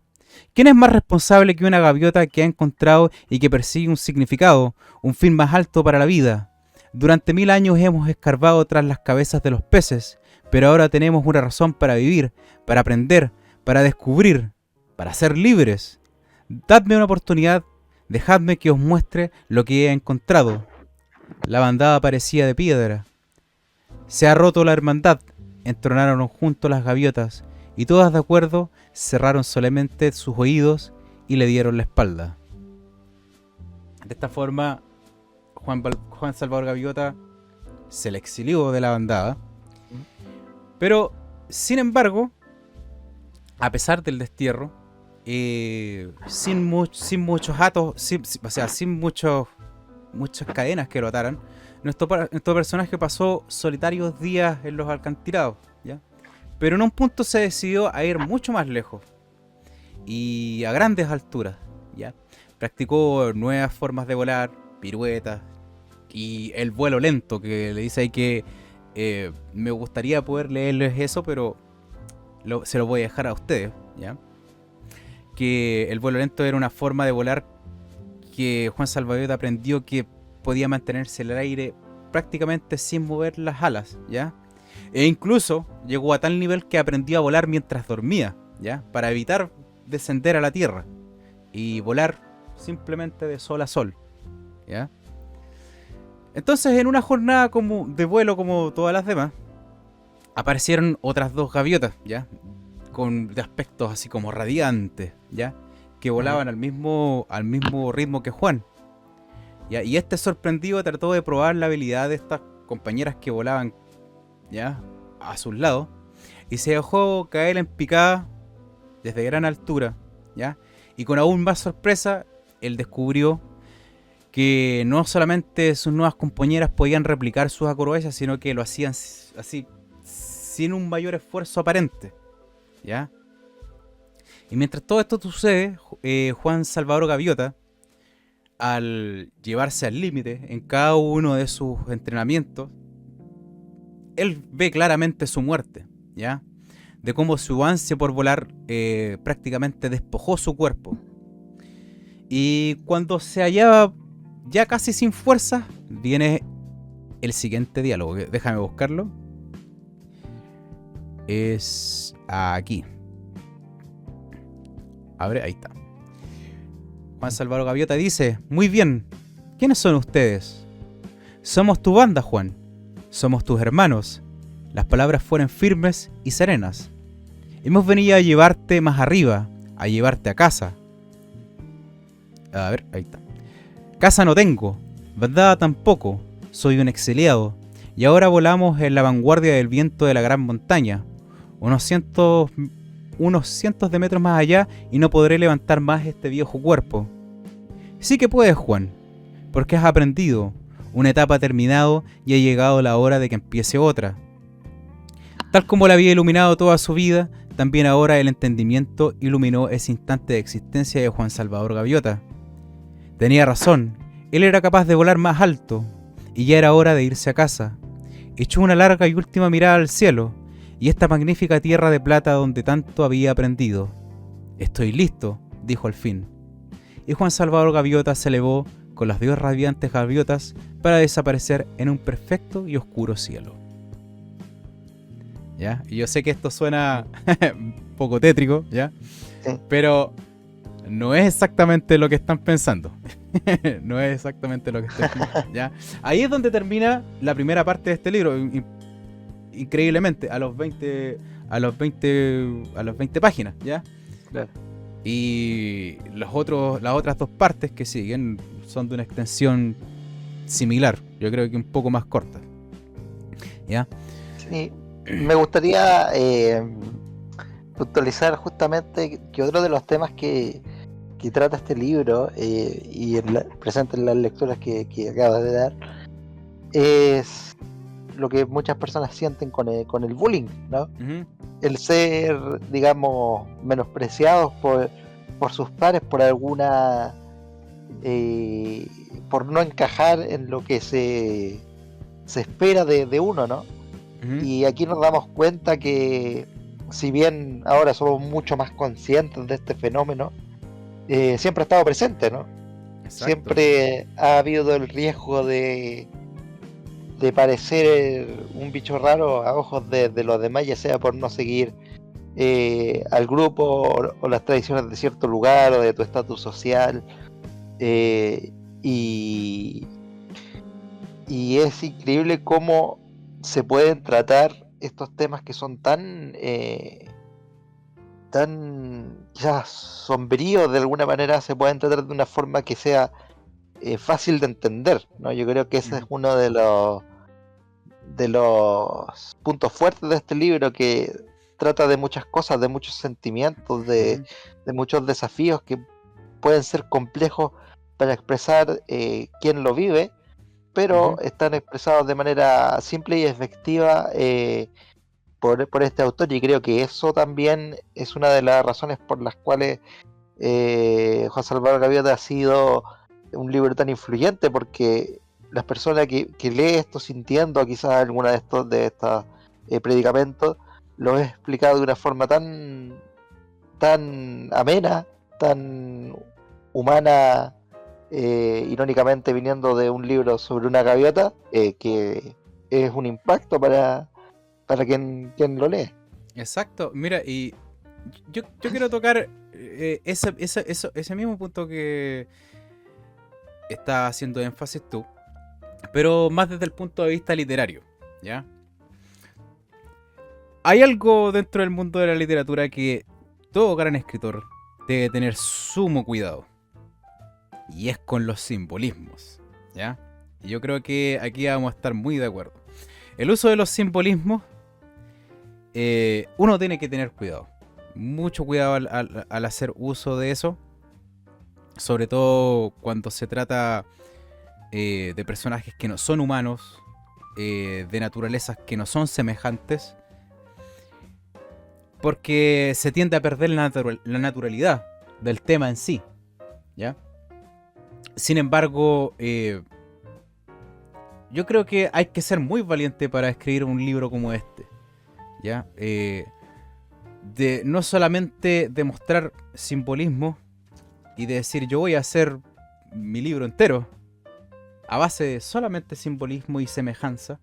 ¿Quién es más responsable que una gaviota que ha encontrado y que persigue un significado, un fin más alto para la vida? Durante 1000 años hemos escarbado tras las cabezas de los peces, pero ahora tenemos una razón para vivir, para aprender, para descubrir, para ser libres. Dadme una oportunidad, dejadme que os muestre lo que he encontrado. La bandada parecía de piedra. Se ha roto la hermandad, entronaron juntos las gaviotas, y todas de acuerdo cerraron solemnemente sus oídos y le dieron la espalda. De esta forma, Juan Salvador Gaviota se le exilió de la bandada, pero sin embargo, a pesar del destierro, sin muchos atos, sin muchas cadenas que lo ataran, nuestro personaje pasó solitarios días en los alcantarados, ¿ya? Pero en un punto se decidió a ir mucho más lejos y a grandes alturas, ¿ya? Practicó nuevas formas de volar, piruetas y el vuelo lento, que le dice ahí que me gustaría poder leerles eso, pero se lo voy a dejar a ustedes, ¿ya? Que el vuelo lento era una forma de volar que Juan Salvador aprendió que podía mantenerse en el aire prácticamente sin mover las alas, ¿ya? E incluso llegó a tal nivel que aprendió a volar mientras dormía, ¿ya? Para evitar descender a la tierra y volar simplemente de sol a sol, ¿ya? Entonces, en una jornada de vuelo como todas las demás, aparecieron otras dos gaviotas, ¿ya? De aspectos así como radiantes, ¿ya? Que volaban al mismo ritmo que Juan, ¿ya? Y este sorprendido trató de probar la habilidad de estas compañeras que volaban, ¿ya? A sus lados, y se dejó caer en picada desde gran altura, ¿ya? Y con aún más sorpresa, él descubrió que no solamente sus nuevas compañeras podían replicar sus acrobacias, sino que lo hacían así sin un mayor esfuerzo aparente, ¿ya? Y mientras todo esto sucede, Juan Salvador Gaviota, al llevarse al límite en cada uno de sus entrenamientos, él ve claramente su muerte, ¿ya? De cómo su ansia por volar prácticamente despojó su cuerpo. Y cuando se hallaba ya casi sin fuerza, viene el siguiente diálogo. Déjame buscarlo. Es aquí. Abre, ahí está. Juan Salvador Gaviota dice: muy bien, ¿quiénes son ustedes? Somos tu banda, Juan. Somos tus hermanos. Las palabras fueron firmes y serenas. Hemos venido a llevarte más arriba, a llevarte a casa. A ver, ahí está. Casa no tengo, bandada tampoco, soy un exiliado, y ahora volamos en la vanguardia del viento de la gran montaña, unos cientos de metros más allá, y no podré levantar más este viejo cuerpo. Sí que puedes, Juan, porque has aprendido, una etapa ha terminado y ha llegado la hora de que empiece otra. Tal como la había iluminado toda su vida, también ahora el entendimiento iluminó ese instante de existencia de Juan Salvador Gaviota. Tenía razón, él era capaz de volar más alto, y ya era hora de irse a casa. Echó una larga y última mirada al cielo, y esta magnífica tierra de plata donde tanto había aprendido. Estoy listo, dijo al fin. Y Juan Salvador Gaviota se elevó con las 2 radiantes gaviotas para desaparecer en un perfecto y oscuro cielo. ¿Ya? Y yo sé que esto suena un poco tétrico, ¿ya? Sí. Pero no es exactamente lo que están pensando. No es exactamente lo que están pensando, ¿ya? Ahí es donde termina la primera parte de este libro. Increíblemente, a los 20 páginas, ¿ya? Claro. Y las otras 2 partes que siguen son de una extensión similar, yo creo que un poco más corta, ¿ya? Sí, me gustaría puntualizar justamente que otro de los temas que trata este libro y presente en las lecturas que acabas de dar es lo que muchas personas sienten con el bullying, ¿no? Uh-huh. El ser, digamos, menospreciados por sus pares por alguna por no encajar en lo que se espera de uno, ¿no? Uh-huh. Y aquí nos damos cuenta que si bien ahora somos mucho más conscientes de este fenómeno, siempre ha estado presente, ¿no? Exacto. Siempre ha habido el riesgo de parecer un bicho raro a ojos de los demás, ya sea por no seguir al grupo o las tradiciones de cierto lugar o de tu estatus social. Y es increíble cómo se pueden tratar estos temas que son tan quizás sombríos, de alguna manera se pueden tratar de una forma que sea fácil de entender, ¿no? Yo creo que ese es uno de los puntos fuertes de este libro, que trata de muchas cosas, de muchos sentimientos, de muchos desafíos que pueden ser complejos para expresar quién lo vive, pero están expresados de manera simple y efectiva por este autor, y creo que eso también es una de las razones por las cuales Juan Salvador Gaviota ha sido un libro tan influyente, porque las personas que lee esto sintiendo quizás alguna de estos predicamentos, lo he explicado de una forma tan amena, tan humana, irónicamente viniendo de un libro sobre una gaviota, que es un impacto para quien lo lee. Exacto, mira, y yo quiero tocar ese mismo punto que está haciendo énfasis tú, pero más desde el punto de vista literario, ¿ya? Hay algo dentro del mundo de la literatura que todo gran escritor debe tener sumo cuidado, y es con los simbolismos, ¿ya? Y yo creo que aquí vamos a estar muy de acuerdo. El uso de los simbolismos, uno tiene que tener cuidado, mucho cuidado al hacer uso de eso, sobre todo cuando se trata de personajes que no son humanos, de naturalezas que no son semejantes, porque se tiende a perder la naturalidad del tema en sí, ¿ya? Sin embargo, yo creo que hay que ser muy valiente para escribir un libro como este, ¿ya? De no solamente demostrar simbolismo y de decir yo voy a hacer mi libro entero a base de solamente simbolismo y semejanza,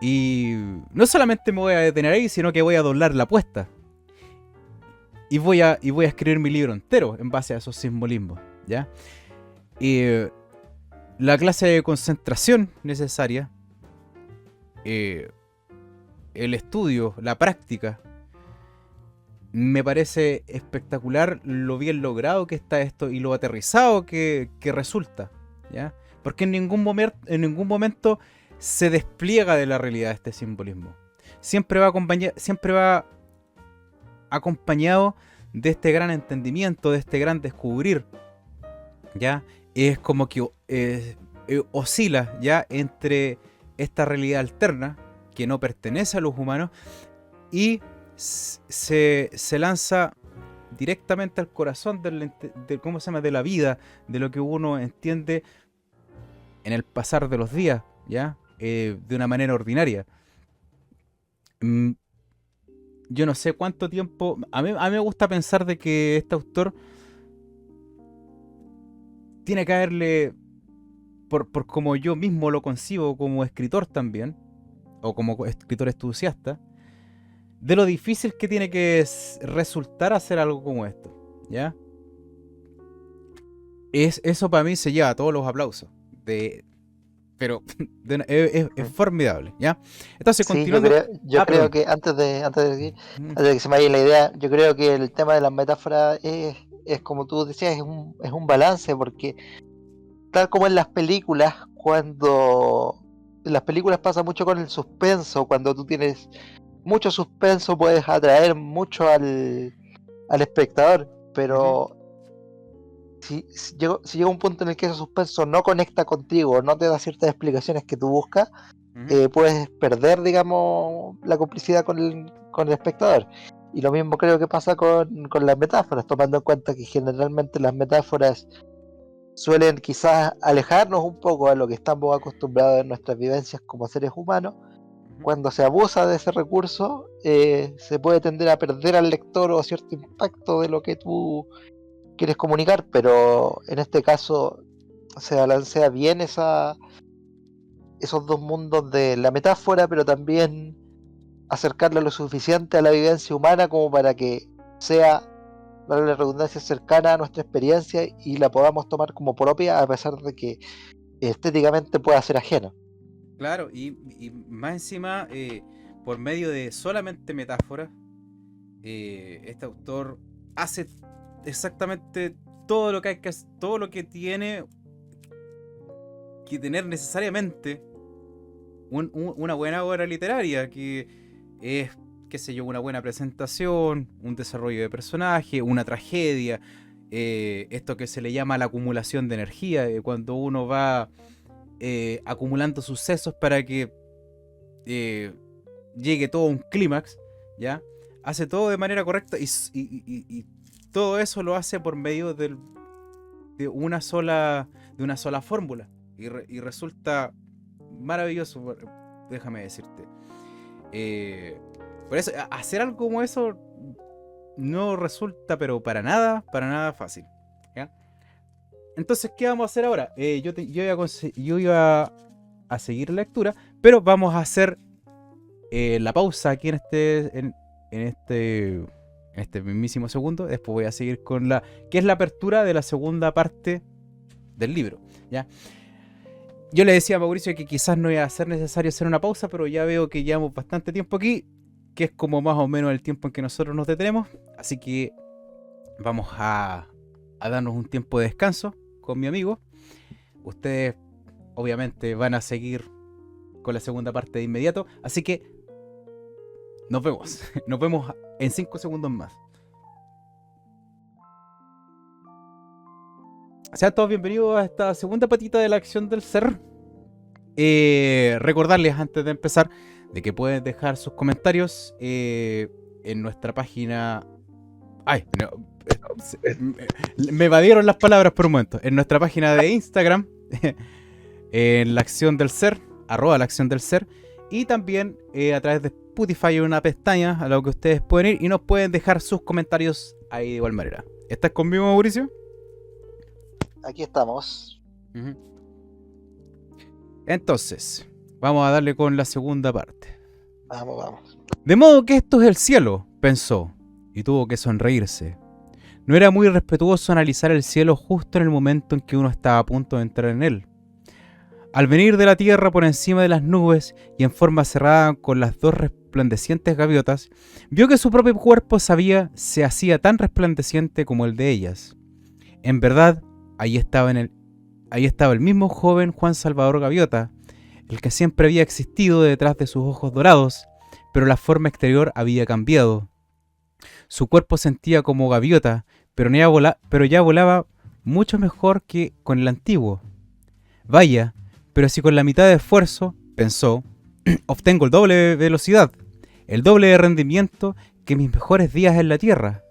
y no solamente me voy a detener ahí, sino que voy a doblar la apuesta y voy a escribir mi libro entero en base a esos simbolismos, ¿ya? Y la clase de concentración necesaria, el estudio, la práctica, me parece espectacular lo bien logrado que está esto y lo aterrizado que resulta, ¿ya? Porque en ningún momento se despliega de la realidad este simbolismo. Siempre va acompañado de este gran entendimiento, de este gran descubrir, ¿ya? Es como que oscila, ¿ya?, entre esta realidad alterna que no pertenece a los humanos y se lanza directamente al corazón ¿cómo se llama?, de la vida, de lo que uno entiende en el pasar de los días, ¿ya? De una manera ordinaria. Yo no sé cuánto tiempo. A mí me gusta pensar de que este autor tiene que haberle, por como yo mismo lo concibo como escritor también, o como escritor entusiasta, de lo difícil que tiene que resultar hacer algo como esto, ¿ya? Eso para mí se lleva todos los aplausos. Pero es formidable, ¿ya? Entonces, Sí, continuando. yo creo que antes de que se me vaya la idea, yo creo que el tema de las metáforas es como tú decías, es un balance, porque tal como en las películas, cuando en las películas pasa mucho con el suspenso, cuando tú tienes mucho suspenso puedes atraer mucho al espectador, pero si llega un punto en el que ese suspenso no conecta contigo, no te da ciertas explicaciones que tú buscas, puedes perder, digamos, la complicidad con el espectador. Y lo mismo creo que pasa con las metáforas, tomando en cuenta que generalmente las metáforas suelen quizás alejarnos un poco a lo que estamos acostumbrados en nuestras vivencias como seres humanos, cuando se abusa de ese recurso, se puede tender a perder al lector o cierto impacto de lo que tú quieres comunicar, pero en este caso se balancea bien esos dos mundos de la metáfora, pero también acercarla lo suficiente a la vivencia humana como para que sea, valga la redundancia, cercana a nuestra experiencia y la podamos tomar como propia, a pesar de que estéticamente pueda ser ajena. Claro, y más encima, por medio de solamente metáforas, este autor hace exactamente todo lo que hay que hacer, todo lo que tiene que tener necesariamente una buena obra literaria, que es, qué sé yo, una buena presentación, un desarrollo de personaje, una tragedia, esto que se le llama la acumulación de energía, cuando uno va acumulando sucesos para que llegue todo a un clímax, ¿ya? Hace todo de manera correcta y todo eso lo hace por medio de una sola fórmula y resulta maravilloso, déjame decirte. Por eso, hacer algo como eso no resulta, pero para nada fácil, ¿ya? Entonces, ¿qué vamos a hacer ahora? Yo iba a seguir la lectura, pero vamos a hacer la pausa aquí en este mismísimo segundo. Después voy a seguir con que es la apertura de la segunda parte del libro, ¿ya? Yo le decía a Mauricio que quizás no iba a ser necesario hacer una pausa, pero ya veo que llevamos bastante tiempo aquí, que es como más o menos el tiempo en que nosotros nos detenemos. Así que vamos a darnos un tiempo de descanso con mi amigo. Ustedes obviamente van a seguir con la segunda parte de inmediato, así que nos vemos. Nos vemos en 5 segundos más. Sean todos bienvenidos a esta segunda patita de la acción del ser. Recordarles antes de empezar de que pueden dejar sus comentarios en nuestra página. Ay, no, me evadieron las palabras por un momento. En nuestra página de Instagram, en la acción del ser, @la acción del ser, y también a través de Spotify hay una pestaña a la que ustedes pueden ir y nos pueden dejar sus comentarios ahí de igual manera. ¿Estás conmigo, Mauricio? Aquí estamos. Entonces, vamos a darle con la segunda parte. Vamos. De modo que esto es el cielo, pensó, y tuvo que sonreírse. No era muy respetuoso analizar el cielo justo en el momento en que uno estaba a punto de entrar en él. Al venir de la tierra por encima de las nubes y en forma cerrada con las dos resplandecientes gaviotas, vio que su propio cuerpo se hacía tan resplandeciente como el de ellas. En verdad, ahí estaba el mismo joven Juan Salvador Gaviota, el que siempre había existido detrás de sus ojos dorados, pero la forma exterior había cambiado. Su cuerpo sentía como gaviota, pero ya volaba mucho mejor que con el antiguo. Vaya, pero si con la mitad de esfuerzo, pensó, obtengo el doble de velocidad, el doble de rendimiento que mis mejores días en la tierra.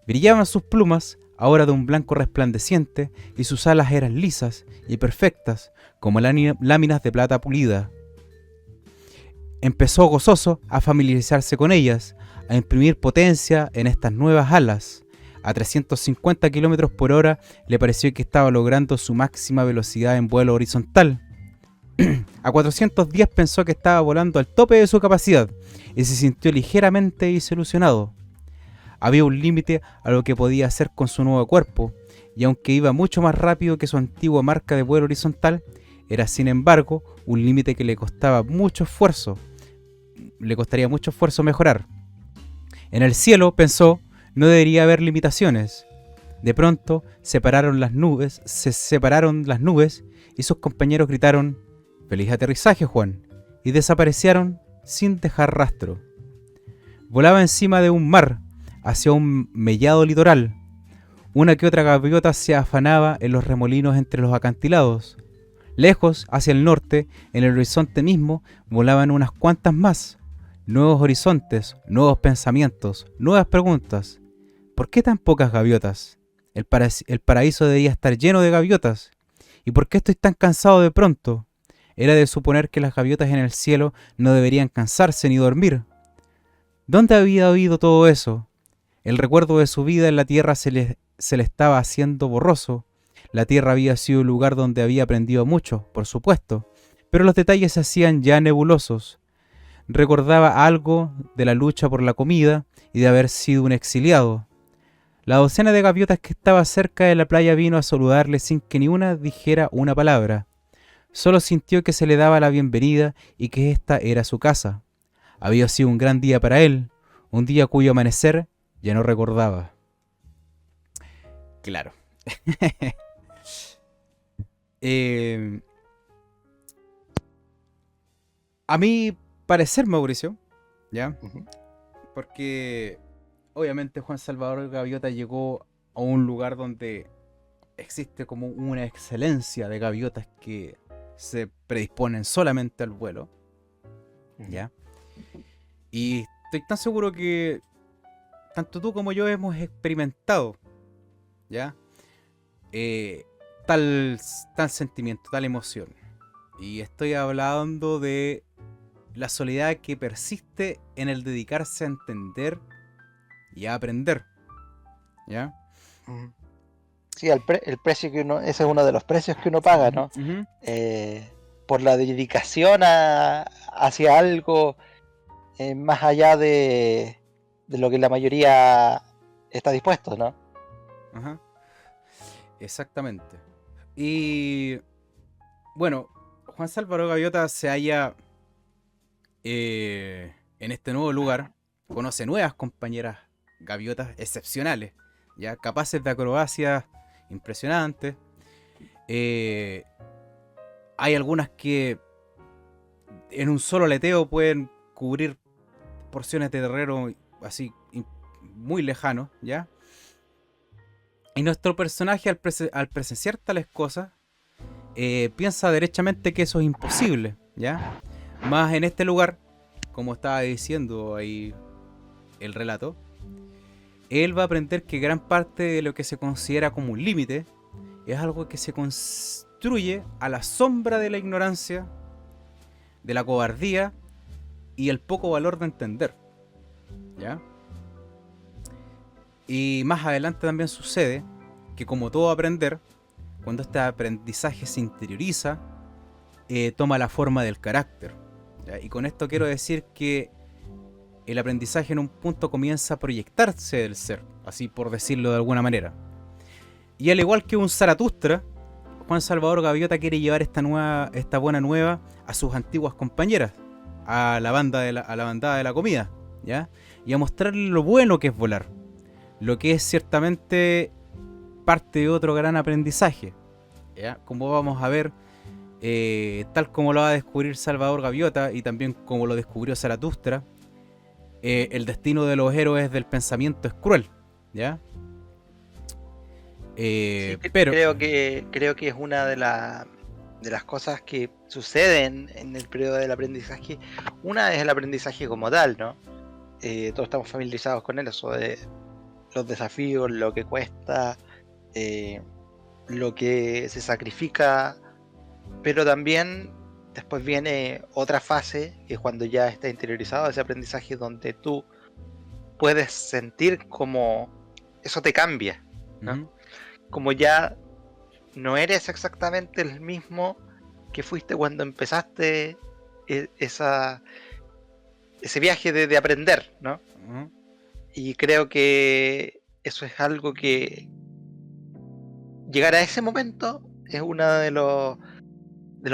Brillaban sus plumas, ahora de un blanco resplandeciente, y sus alas eran lisas y perfectas, como láminas de plata pulida. Empezó gozoso a familiarizarse con ellas, a imprimir potencia en estas nuevas alas. A 350 km por hora le pareció que estaba logrando su máxima velocidad en vuelo horizontal. A 410 pensó que estaba volando al tope de su capacidad y se sintió ligeramente desilusionado. Había un límite a lo que podía hacer con su nuevo cuerpo, y aunque iba mucho más rápido que su antigua marca de vuelo horizontal, era sin embargo un límite que le costaría mucho esfuerzo mejorar. En el cielo, pensó, no debería haber limitaciones. De pronto se separaron las nubes y sus compañeros gritaron: «¡Feliz aterrizaje, Juan!» y desaparecieron sin dejar rastro. Volaba encima de un mar, hacia un mellado litoral. Una que otra gaviota se afanaba en los remolinos entre los acantilados. Lejos, hacia el norte, en el horizonte mismo, volaban unas cuantas más. Nuevos horizontes, nuevos pensamientos, nuevas preguntas. ¿Por qué tan pocas gaviotas? El paraíso debía estar lleno de gaviotas. ¿Y por qué estoy tan cansado de pronto? Era de suponer que las gaviotas en el cielo no deberían cansarse ni dormir. ¿Dónde había oído todo eso? El recuerdo de su vida en la tierra se le estaba haciendo borroso. La tierra había sido el lugar donde había aprendido mucho, por supuesto, pero los detalles se hacían ya nebulosos. Recordaba algo de la lucha por la comida y de haber sido un exiliado. La docena de gaviotas que estaba cerca de la playa vino a saludarle sin que ni una dijera una palabra. Solo sintió que se le daba la bienvenida y que esta era su casa. Había sido un gran día para él, un día cuyo amanecer ya no recordaba. Claro. A mi parecer, Mauricio, ¿ya? Ujú. Porque obviamente Juan Salvador Gaviota llegó a un lugar donde existe como una excelencia de gaviotas que se predisponen solamente al vuelo, ¿ya? Y estoy tan seguro que tanto tú como yo hemos experimentado, ¿ya? Tal sentimiento, tal emoción. Y estoy hablando de la soledad que persiste en el dedicarse a entender y a aprender, ¿ya? Ujú. Sí, el precio que uno, ese es uno de los precios que uno paga, ¿no? Ujú. Por la dedicación hacia algo más allá de lo que la mayoría está dispuesto, ¿no? Ajá. Exactamente. Y bueno, Juan Salvador Gaviota se halla en este nuevo lugar, conoce nuevas compañeras gaviotas excepcionales, ya capaces de acrobacias impresionantes. Eh, Hay algunas que en un solo aleteo pueden cubrir porciones de terreno así muy lejanos, ¿ya? Y nuestro personaje al presenciar tales cosas piensa derechamente que eso es imposible, ¿ya? Más en este lugar, como estaba diciendo ahí el relato, él va a aprender que gran parte de lo que se considera como un límite es algo que se construye a la sombra de la ignorancia, de la cobardía y el poco valor de entender, ¿ya? Y más adelante también sucede que, como todo aprender, cuando este aprendizaje se interioriza, toma la forma del carácter, ¿ya? Y con esto quiero decir que el aprendizaje en un punto comienza a proyectarse del ser, así por decirlo de alguna manera. Y al igual que un Zaratustra, Juan Salvador Gaviota quiere llevar esta buena nueva a sus antiguas compañeras, a la bandada de la comida, ¿ya? Y a mostrarle lo bueno que es volar, lo que es ciertamente parte de otro gran aprendizaje, ¿ya? Como vamos a ver, tal como lo va a descubrir Salvador Gaviota y también como lo descubrió Zaratustra, el destino de los héroes del pensamiento es cruel, ¿ya? Sí, Pero... creo que es una de las cosas que suceden en el periodo del aprendizaje. Una es el aprendizaje como tal, ¿no? Todos estamos familiarizados con él, eso de los desafíos, lo que cuesta, lo que se sacrifica, pero también después viene otra fase, que es cuando ya está interiorizado ese aprendizaje, donde tú puedes sentir como eso te cambia, ¿no? Uh-huh. Como ya no eres exactamente el mismo que fuiste cuando empezaste ese viaje de aprender, ¿no? Uh-huh. Y creo que eso es algo que llegar a ese momento es uno de los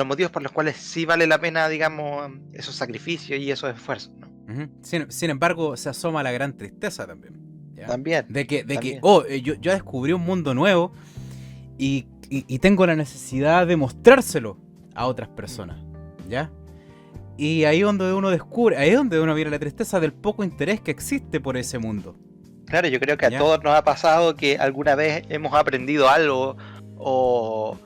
motivos por los cuales sí vale la pena, digamos, esos sacrificios y esos esfuerzos, ¿no? Uh-huh. Sin embargo, se asoma la gran tristeza también, ¿ya? También. De que yo descubrí un mundo nuevo y tengo la necesidad de mostrárselo a otras personas, ¿ya? Y ahí es donde uno descubre, ahí es donde uno viene la tristeza del poco interés que existe por ese mundo. Claro, yo creo que a ¿Ya? todos nos ha pasado que alguna vez hemos aprendido algo o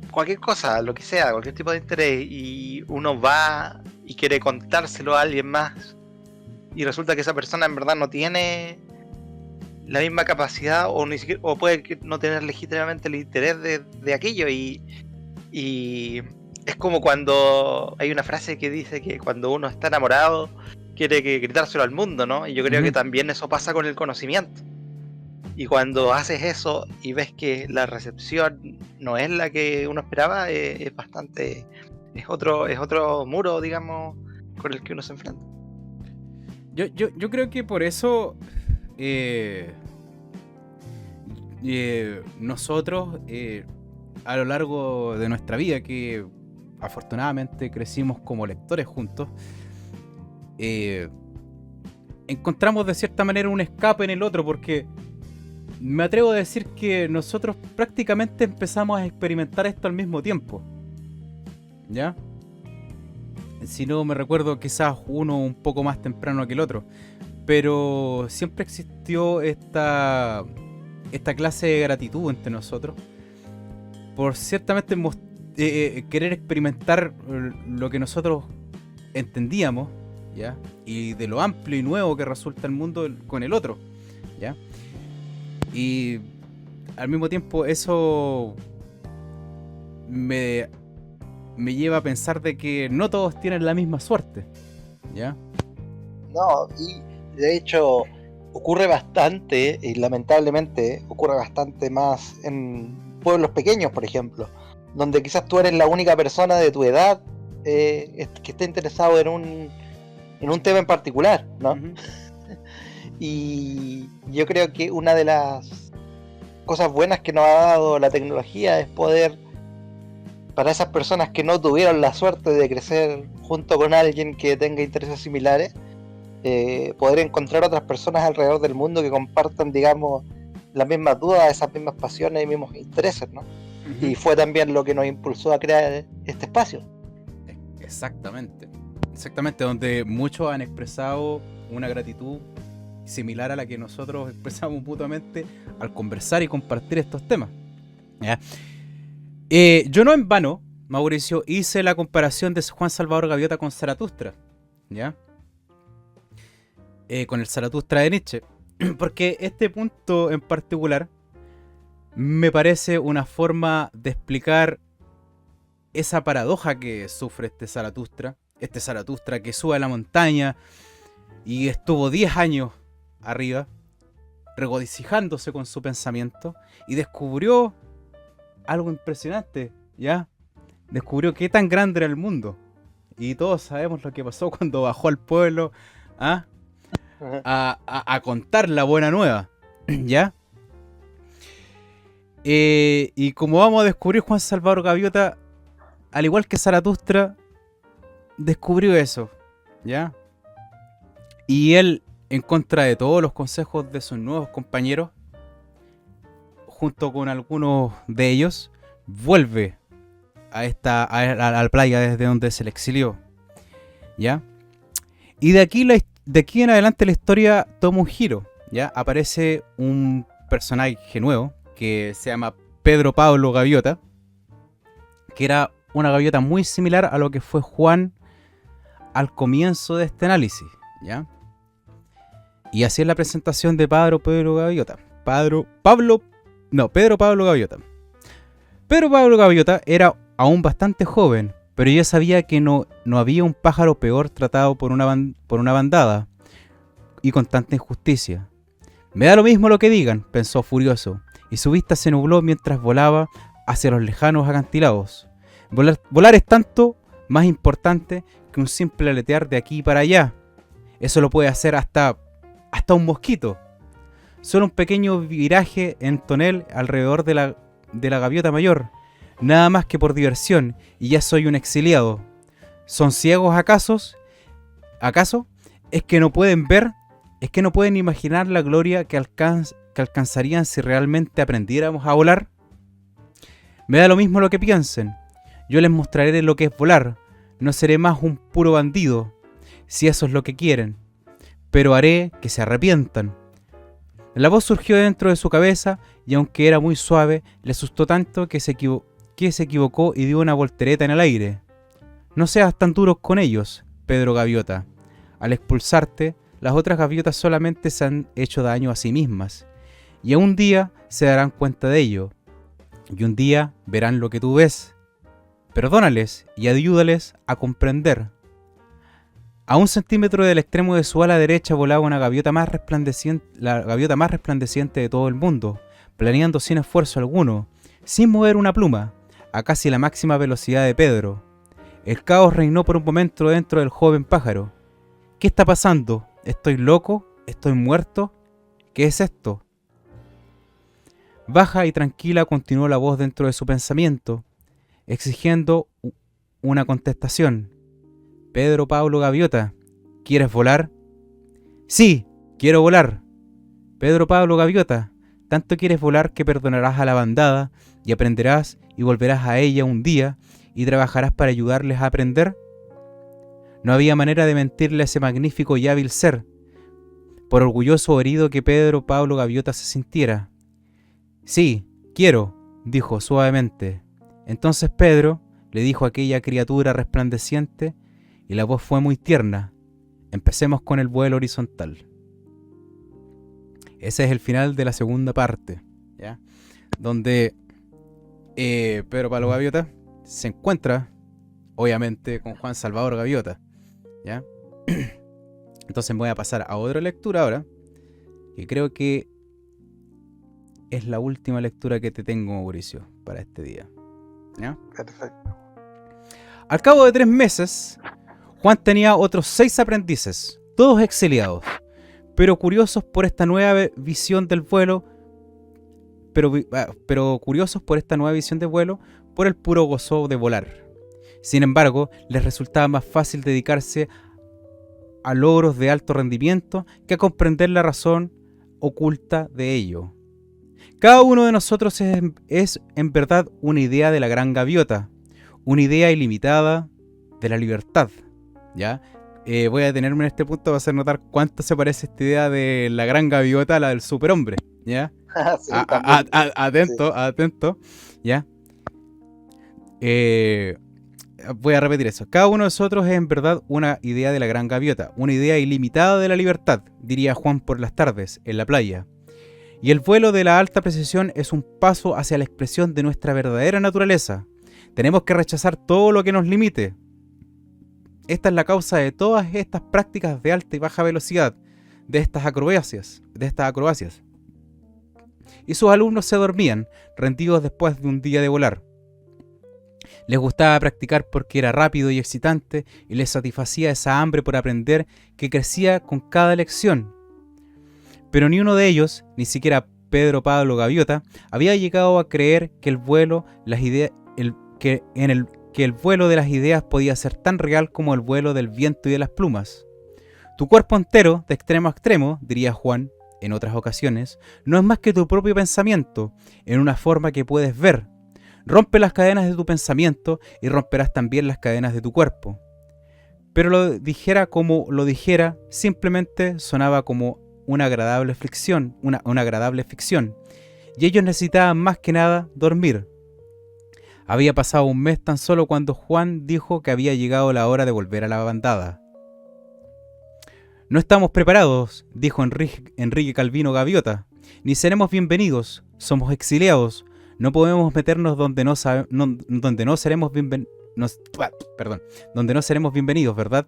cualquier cosa, lo que sea, cualquier tipo de interés, y uno va y quiere contárselo a alguien más y resulta que esa persona en verdad no tiene la misma capacidad o ni siquiera, o puede no tener legítimamente el interés de aquello y Y es como cuando hay una frase que dice que cuando uno está enamorado quiere que gritárselo al mundo, ¿no? Y yo creo que también eso pasa con el conocimiento. Y cuando haces eso y ves que la recepción no es la que uno esperaba, es bastante... Es otro muro, digamos, con el que uno se enfrenta. Yo creo que por eso nosotros a lo largo de nuestra vida, que afortunadamente crecimos como lectores juntos, encontramos de cierta manera un escape en el otro, porque me atrevo a decir que nosotros prácticamente empezamos a experimentar esto al mismo tiempo, ¿ya? Si no me recuerdo, quizás uno un poco más temprano que el otro, pero siempre existió esta clase de gratitud entre nosotros por ciertamente querer experimentar lo que nosotros entendíamos, ¿ya? Y de lo amplio y nuevo que resulta el mundo con el otro, ¿ya? Y al mismo tiempo eso me lleva a pensar de que no todos tienen la misma suerte, ¿ya? No, y de hecho ocurre bastante, y lamentablemente ocurre bastante más en pueblos pequeños, por ejemplo, donde quizás tú eres la única persona de tu edad que esté interesado en un tema en particular, ¿no? Uh-huh. Y yo creo que una de las cosas buenas que nos ha dado la tecnología es poder, para esas personas que no tuvieron la suerte de crecer junto con alguien que tenga intereses similares, poder encontrar otras personas alrededor del mundo que compartan, digamos, las mismas dudas, esas mismas pasiones y mismos intereses, ¿no? Uh-huh. Y fue también lo que nos impulsó a crear este espacio. Exactamente, donde muchos han expresado una gratitud similar a la que nosotros expresamos mutuamente al conversar y compartir estos temas, ¿ya? Yo no en vano, Mauricio, hice la comparación de Juan Salvador Gaviota con Zaratustra, ¿ya? Con el Zaratustra de Nietzsche, porque este punto en particular me parece una forma de explicar esa paradoja que sufre este Zaratustra que sube a la montaña y estuvo 10 años arriba, regocijándose con su pensamiento, y descubrió algo impresionante, ¿ya? Descubrió qué tan grande era el mundo. Y todos sabemos lo que pasó cuando bajó al pueblo a contar la buena nueva, ¿ya? Y como vamos a descubrir, Juan Salvador Gaviota, al igual que Zaratustra, descubrió eso, ¿ya? Y él, en contra de todos los consejos de sus nuevos compañeros, junto con algunos de ellos, vuelve a la playa desde donde se le exilió, ¿ya? Y de aquí en adelante la historia toma un giro, ¿ya? Aparece un personaje nuevo que se llama Pedro Pablo Gaviota, que era una gaviota muy similar a lo que fue Juan al comienzo de este análisis, ¿ya? Y así es la presentación de Pedro Pablo Gaviota. Pedro Pablo Gaviota. Pedro Pablo Gaviota era aún bastante joven, pero ya sabía que no había un pájaro peor tratado por una bandada y con tanta injusticia. Me da lo mismo lo que digan, pensó furioso, y su vista se nubló mientras volaba hacia los lejanos acantilados. Volar es tanto más importante que un simple aletear de aquí para allá. Eso lo puede hacer hasta un mosquito. Solo un pequeño viraje en tonel alrededor de la gaviota mayor. Nada más que por diversión, y ya soy un exiliado. ¿Son ciegos acaso? ¿Es que no pueden ver? ¿Es que no pueden imaginar la gloria que alcanzarían si realmente aprendiéramos a volar? Me da lo mismo lo que piensen. Yo les mostraré lo que es volar. No seré más un puro bandido, si eso es lo que quieren. Pero haré que se arrepientan. La voz surgió dentro de su cabeza y aunque era muy suave, le asustó tanto que se equivocó y dio una voltereta en el aire. No seas tan duros con ellos, Pedro Gaviota. Al expulsarte, las otras gaviotas solamente se han hecho daño a sí mismas. Y un día se darán cuenta de ello. Y un día verán lo que tú ves. Perdónales y ayúdales a comprender. A 1 centímetro del extremo de su ala derecha volaba una gaviota más resplandeciente, la gaviota más resplandeciente de todo el mundo, planeando sin esfuerzo alguno, sin mover una pluma, a casi la máxima velocidad de Pedro. El caos reinó por un momento dentro del joven pájaro. ¿Qué está pasando? ¿Estoy loco? ¿Estoy muerto? ¿Qué es esto? Baja y tranquila continuó la voz dentro de su pensamiento, exigiendo una contestación. Pedro Pablo Gaviota, ¿quieres volar? Sí, quiero volar. Pedro Pablo Gaviota, tanto quieres volar que perdonarás a la bandada y aprenderás y volverás a ella un día y trabajarás para ayudarles a aprender. No había manera de mentirle a ese magnífico y hábil ser, por orgulloso o herido que Pedro Pablo Gaviota se sintiera. Sí, quiero, dijo suavemente. Entonces Pedro le dijo a aquella criatura resplandeciente, y la voz fue muy tierna: empecemos con el vuelo horizontal. Ese es el final de la segunda parte, ¿ya? Donde Pedro Pablo Gaviota se encuentra, obviamente, con Juan Salvador Gaviota, ¿ya? Entonces me voy a pasar a otra lectura ahora, que creo que es la última lectura que te tengo, Mauricio, para este día, ¿ya? Perfecto. Al cabo de 3 meses, Juan tenía otros 6 aprendices, todos exiliados, pero curiosos por esta nueva visión del vuelo, pero curiosos por esta nueva visión de vuelo, por el puro gozo de volar. Sin embargo, les resultaba más fácil dedicarse a logros de alto rendimiento que a comprender la razón oculta de ello. Cada uno de nosotros es en verdad una idea de la gran gaviota, una idea ilimitada de la libertad, ¿ya? Voy a detenerme en este punto para hacer notar cuánto se parece esta idea de la gran gaviota a la del superhombre, ¿ya? Sí, también. Atento, ¿ya? Voy a repetir eso. Cada uno de nosotros es en verdad una idea de la gran gaviota, una idea ilimitada de la libertad, diría Juan por las tardes, en la playa. Y el vuelo de la alta precisión es un paso hacia la expresión de nuestra verdadera naturaleza. Tenemos que rechazar todo lo que nos limite. Esta es la causa de todas estas prácticas de alta y baja velocidad, de estas acrobacias. Y sus alumnos se dormían, rendidos después de un día de volar. Les gustaba practicar porque era rápido y excitante y les satisfacía esa hambre por aprender que crecía con cada lección. Pero ni uno de ellos, ni siquiera Pedro Pablo Gaviota, había llegado a creer que el vuelo de las ideas podía ser tan real como el vuelo del viento y de las plumas. Tu cuerpo entero, de extremo a extremo, diría Juan en otras ocasiones, no es más que tu propio pensamiento, en una forma que puedes ver. Rompe las cadenas de tu pensamiento y romperás también las cadenas de tu cuerpo. Pero lo dijera como lo dijera, simplemente sonaba como una agradable ficción, y ellos necesitaban más que nada dormir. Había pasado un mes tan solo cuando Juan dijo que había llegado la hora de volver a la bandada. No estamos preparados, dijo Enrique Calvino Gaviota, ni seremos bienvenidos, somos exiliados, no podemos meternos donde no seremos bienvenidos, ¿verdad?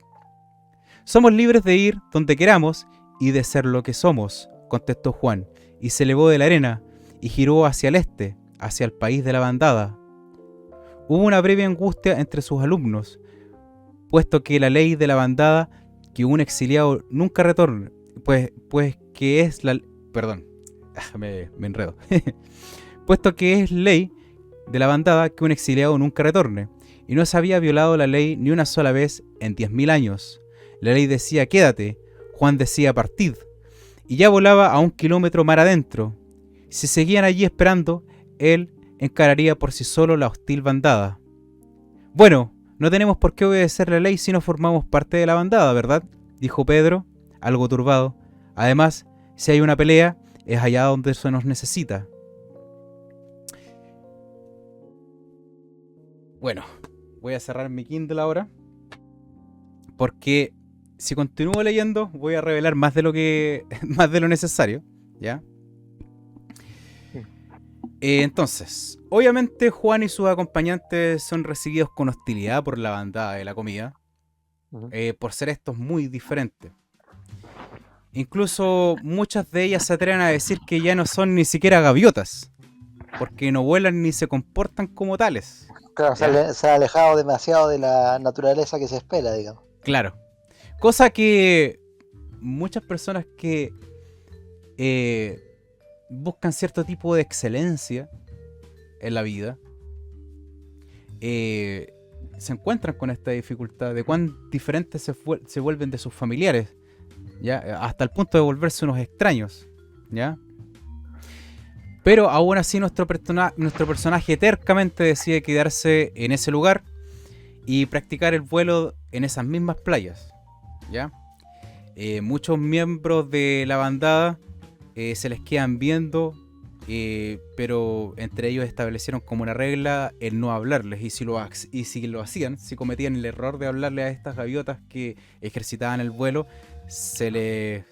Somos libres de ir donde queramos y de ser lo que somos, contestó Juan, y se elevó de la arena y giró hacia el este, hacia el país de la bandada. Hubo una breve angustia entre sus alumnos, puesto que la ley de la bandada que un exiliado nunca retorne, puesto que es ley de la bandada que un exiliado nunca retorne, y no se había violado la ley ni una sola vez en 10.000 años. La ley decía quédate, Juan decía partid, y ya volaba a 1 kilómetro mar adentro. Si seguían allí esperando, él encararía por sí solo la hostil bandada. Bueno, no tenemos por qué obedecer la ley si no formamos parte de la bandada, ¿verdad?, dijo Pedro, algo turbado. Además, si hay una pelea, es allá donde se nos necesita. Bueno, voy a cerrar mi Kindle ahora, porque si continúo leyendo voy a revelar más de lo necesario, ¿ya? Entonces, obviamente Juan y sus acompañantes son recibidos con hostilidad por la bandada de la comida, por ser estos muy diferentes. Incluso muchas de ellas se atreven a decir que ya no son ni siquiera gaviotas, porque no vuelan ni se comportan como tales. Claro, se ha alejado demasiado de la naturaleza que se espera, digamos. Claro. Cosa que muchas personas que buscan cierto tipo de excelencia en la vida se encuentran con esta dificultad de cuán diferentes se vuelven de sus familiares, ¿ya? Hasta el punto de volverse unos extraños, ¿ya? Pero aún así nuestro personaje tercamente decide quedarse en ese lugar y practicar el vuelo en esas mismas playas, ¿ya? Muchos miembros de la bandada se les quedan viendo, pero entre ellos establecieron como una regla el no hablarles, y si lo hacían, si cometían el error de hablarle a estas gaviotas que ejercitaban el vuelo, se le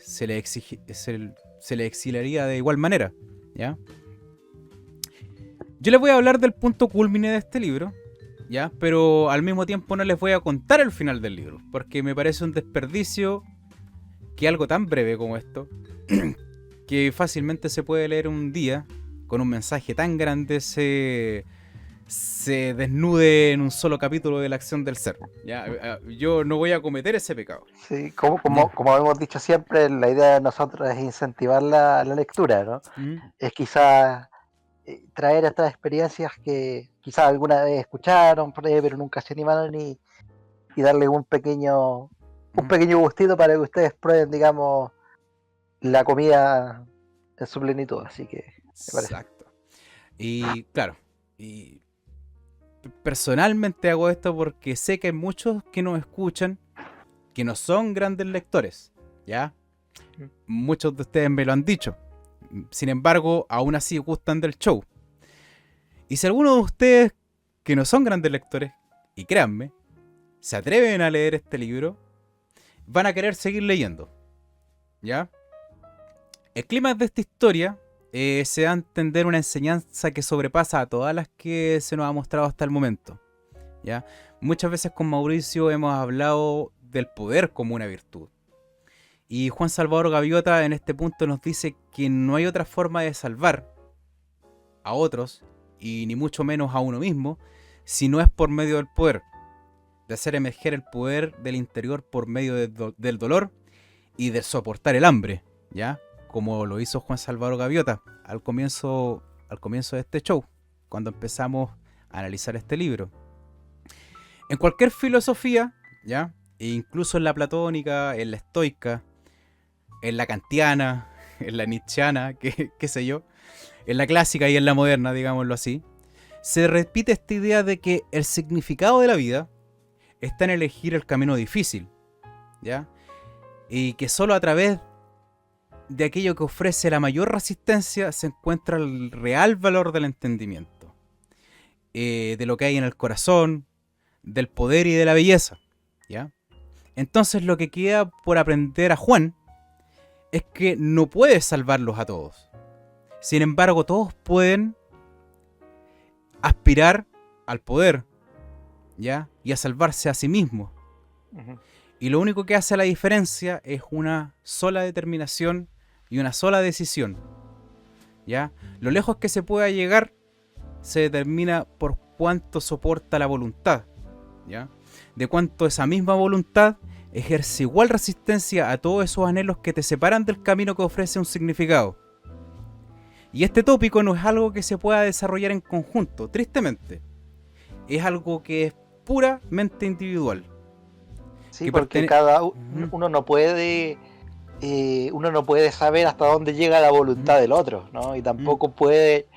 exiliaría de igual manera, ¿ya? Yo les voy a hablar del punto culmine de este libro, ¿ya? Pero al mismo tiempo no les voy a contar el final del libro, porque me parece un desperdicio que algo tan breve como esto, que fácilmente se puede leer un día, con un mensaje tan grande, se desnude en un solo capítulo de la acción del ser. ¿Ya? Yo no voy a cometer ese pecado. Sí, como hemos dicho siempre, la idea de nosotros es incentivar la lectura, ¿no? Es quizás traer estas experiencias que quizás alguna vez escucharon por ahí, pero nunca se animaron, y darle un pequeño gustito para que ustedes prueben, digamos, la comida en su plenitud, así que me parece. Exacto. Y claro, y personalmente hago esto porque sé que hay muchos que nos escuchan que no son grandes lectores, ¿ya? Muchos de ustedes me lo han dicho. Sin embargo, aún así gustan del show. Y si alguno de ustedes que no son grandes lectores, y créanme, se atreven a leer este libro, van a querer seguir leyendo, ¿ya? El clima de esta historia se da a entender una enseñanza que sobrepasa a todas las que se nos ha mostrado hasta el momento, ¿ya? Muchas veces con Mauricio hemos hablado del poder como una virtud. Y Juan Salvador Gaviota en este punto nos dice que no hay otra forma de salvar a otros, y ni mucho menos a uno mismo, si no es por medio del poder. De hacer emerger el poder del interior por medio del dolor y de soportar el hambre, ¿ya? Como lo hizo Juan Salvador Gaviota al comienzo de este show, cuando empezamos a analizar este libro. En cualquier filosofía, ¿ya? E incluso en la platónica, en la estoica, en la kantiana, en la nietzscheana, qué sé yo, en la clásica y en la moderna, digámoslo así, se repite esta idea de que el significado de la vida está en elegir el camino difícil, ¿ya? Y que solo a través de aquello que ofrece la mayor resistencia se encuentra el real valor del entendimiento, de lo que hay en el corazón, del poder y de la belleza, ¿ya? Entonces lo que queda por aprender a Juan es que no puede salvarlos a todos. Sin embargo, todos pueden aspirar al poder, ¿ya? Y a salvarse a sí mismos. Y lo único que hace la diferencia es una sola determinación y una sola decisión, ¿ya? Lo lejos que se pueda llegar se determina por cuánto soporta la voluntad, ¿ya? De cuánto esa misma voluntad ejerce igual resistencia a todos esos anhelos que te separan del camino que ofrece un significado. Y este tópico no es algo que se pueda desarrollar en conjunto, tristemente. Es algo que es puramente individual. Sí, porque cada uno no puede saber hasta dónde llega la voluntad del otro, ¿no? Y tampoco puede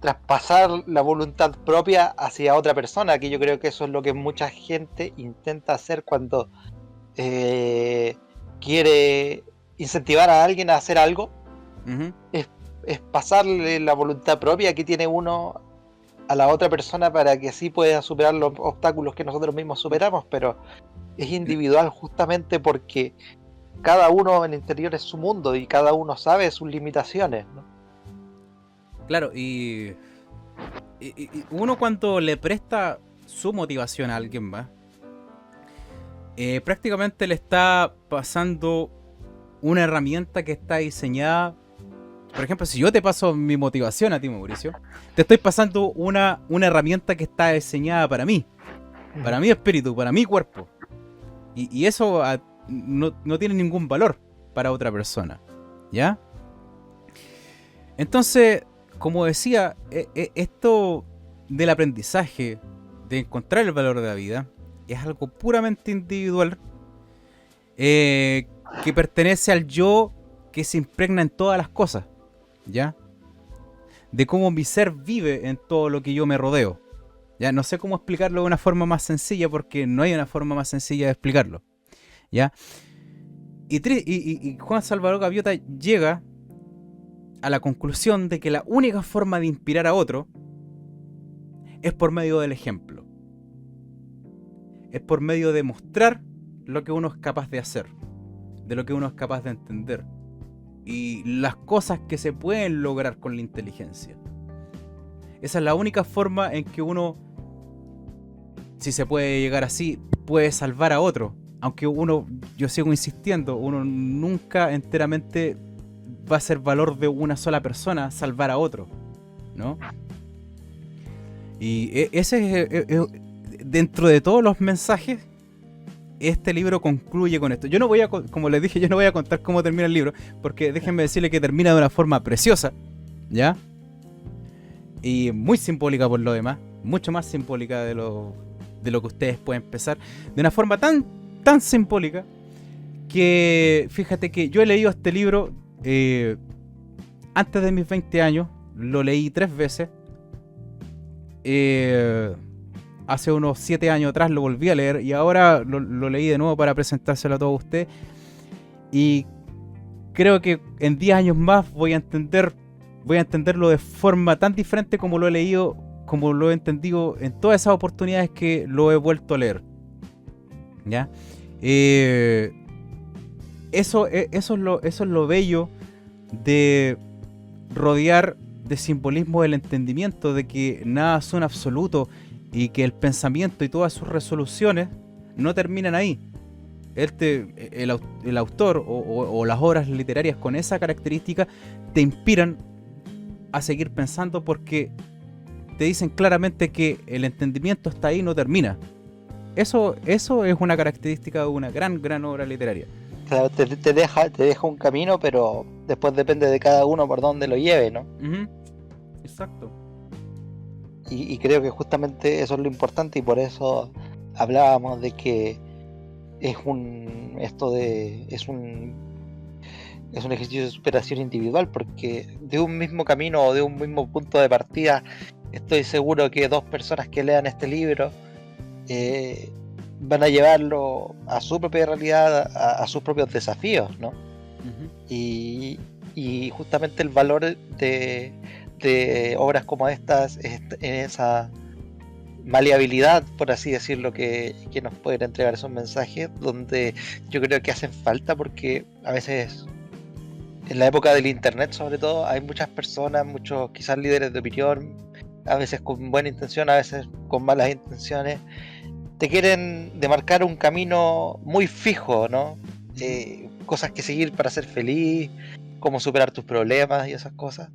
traspasar la voluntad propia hacia otra persona, que yo creo que eso es lo que mucha gente intenta hacer cuando quiere incentivar a alguien a hacer algo. Es pasarle la voluntad propia que tiene uno a la otra persona para que así pueda superar los obstáculos que nosotros mismos superamos, pero es individual justamente porque cada uno en el interior es su mundo y cada uno sabe sus limitaciones, ¿no? Claro, y uno cuando le presta su motivación a alguien más, prácticamente le está pasando una herramienta que está diseñada. Por ejemplo, si yo te paso mi motivación a ti, Mauricio, te estoy pasando una herramienta que está diseñada para mi espíritu, para mi cuerpo. Y eso no tiene ningún valor para otra persona, ¿ya? Entonces, como decía, esto del aprendizaje, de encontrar el valor de la vida, es algo puramente individual, que pertenece al yo que se impregna en todas las cosas, ¿ya? De cómo mi ser vive en todo lo que yo me rodeo. Ya no sé cómo explicarlo de una forma más sencilla, porque no hay una forma más sencilla de explicarlo, ¿ya? Y Juan Salvador Gaviota llega a la conclusión de que la única forma de inspirar a otro es por medio del ejemplo. Es por medio de mostrar lo que uno es capaz de hacer, de lo que uno es capaz de entender, y las cosas que se pueden lograr con la inteligencia. Esa es la única forma en que uno, si se puede llegar así, puede salvar a otro. Aunque uno, yo sigo insistiendo, uno nunca enteramente va a ser valor de una sola persona salvar a otro, ¿no? Y ese es, dentro de todos los mensajes, este libro concluye con esto. Yo no voy a, como les dije, yo no voy a contar cómo termina el libro, porque déjenme decirle que termina de una forma preciosa, ¿ya? Y muy simbólica por lo demás, mucho más simbólica de lo que ustedes pueden pensar, de una forma tan simbólica que, fíjate que yo he leído este libro antes de mis 20 años, lo leí 3 veces. Hace unos 7 años atrás lo volví a leer y ahora lo leí de nuevo para presentárselo a todos ustedes. Y creo que en 10 años más voy a entenderlo de forma tan diferente como lo he leído, como lo he entendido en todas esas oportunidades que lo he vuelto a leer, ¿ya? Eso es lo bello de rodear de simbolismo el entendimiento de que nada son absoluto y que el pensamiento y todas sus resoluciones no terminan ahí. El autor o las obras literarias con esa característica te inspiran a seguir pensando, porque te dicen claramente que el entendimiento está ahí y no termina. Eso es una característica de una gran obra literaria. Claro, te deja un camino, pero después depende de cada uno por dónde lo lleve, ¿no? Uh-huh. Exacto. Y creo que justamente eso es lo importante, y por eso hablábamos de que es un ejercicio de superación individual, porque de un mismo camino o de un mismo punto de partida, estoy seguro que 2 personas que lean este libro van a llevarlo a su propia realidad, a sus propios desafíos, ¿no? Uh-huh. Y justamente el valor de obras como estas es en esa maleabilidad, por así decirlo, que nos pueden entregar esos mensajes, donde yo creo que hacen falta, porque a veces en la época del internet, sobre todo, hay muchas personas, muchos quizás líderes de opinión, a veces con buena intención, a veces con malas intenciones, te quieren demarcar un camino muy fijo, ¿no? Cosas que seguir para ser feliz, cómo superar tus problemas y esas cosas.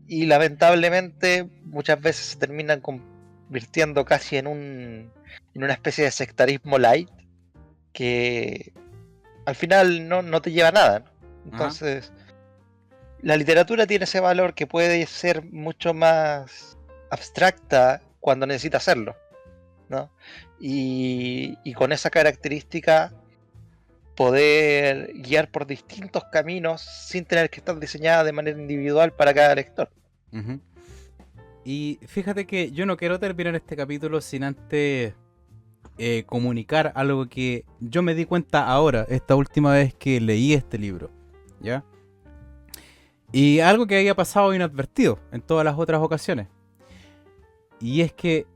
Y lamentablemente muchas veces se terminan convirtiendo casi en una especie de sectarismo light, que al final no te lleva a nada, ¿no? Entonces, la literatura tiene ese valor que puede ser mucho más abstracta cuando necesita hacerlo, ¿no? Y con esa característica poder guiar por distintos caminos sin tener que estar diseñada de manera individual para cada lector. Uh-huh. Y fíjate que yo no quiero terminar este capítulo sin antes comunicar algo que yo me di cuenta ahora, esta última vez que leí este libro, ¿ya? Y algo que había pasado inadvertido en todas las otras ocasiones. Y es que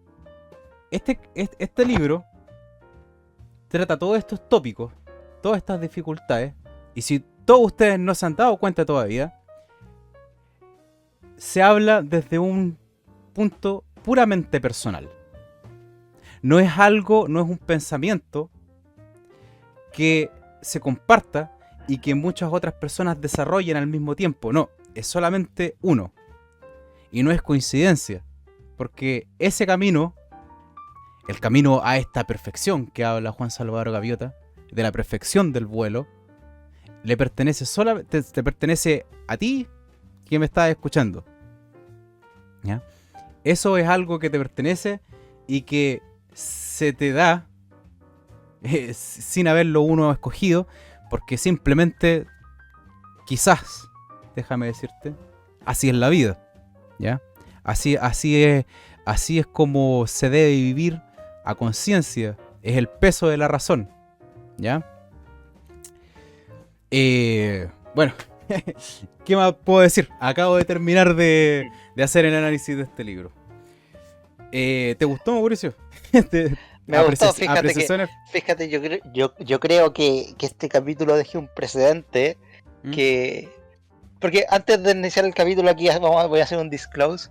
este libro trata todos estos tópicos, todas estas dificultades, y si todos ustedes no se han dado cuenta todavía, se habla desde un punto puramente personal. No es algo, no es un pensamiento que se comparta y que muchas otras personas desarrollen al mismo tiempo. No, es solamente uno. Y no es coincidencia, porque ese camino, el camino a esta perfección que habla Juan Salvador Gaviota, de la perfección del vuelo, le pertenece solamente, te pertenece a ti que me estás escuchando. ¿Ya? Eso es algo que te pertenece y que se te da sin haberlo uno escogido, porque simplemente, quizás, déjame decirte, así es la vida, ¿ya? Así es como se debe vivir a conciencia, es el peso de la razón, ¿ya? Bueno, ¿qué más puedo decir? Acabo de terminar de hacer el análisis de este libro. ¿Te gustó, Mauricio? Me gustó, fíjate, yo creo que este capítulo dejó un precedente que... Porque antes de iniciar el capítulo aquí voy a hacer un disclose.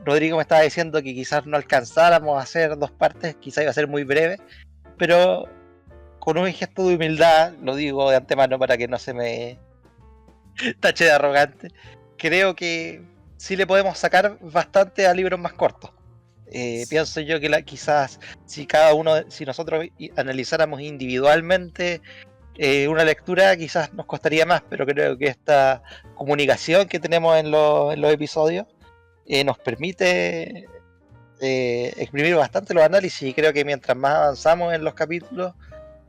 Rodrigo me estaba diciendo que quizás no alcanzáramos a hacer 2 partes, quizás iba a ser muy breve, pero con un gesto de humildad, lo digo de antemano para que no se me tache de arrogante, creo que sí le podemos sacar bastante a libros más cortos. Pienso yo que quizás si nosotros analizáramos individualmente una lectura, quizás nos costaría más, pero creo que esta comunicación que tenemos en los episodios nos permite exprimir bastante los análisis, y creo que mientras más avanzamos en los capítulos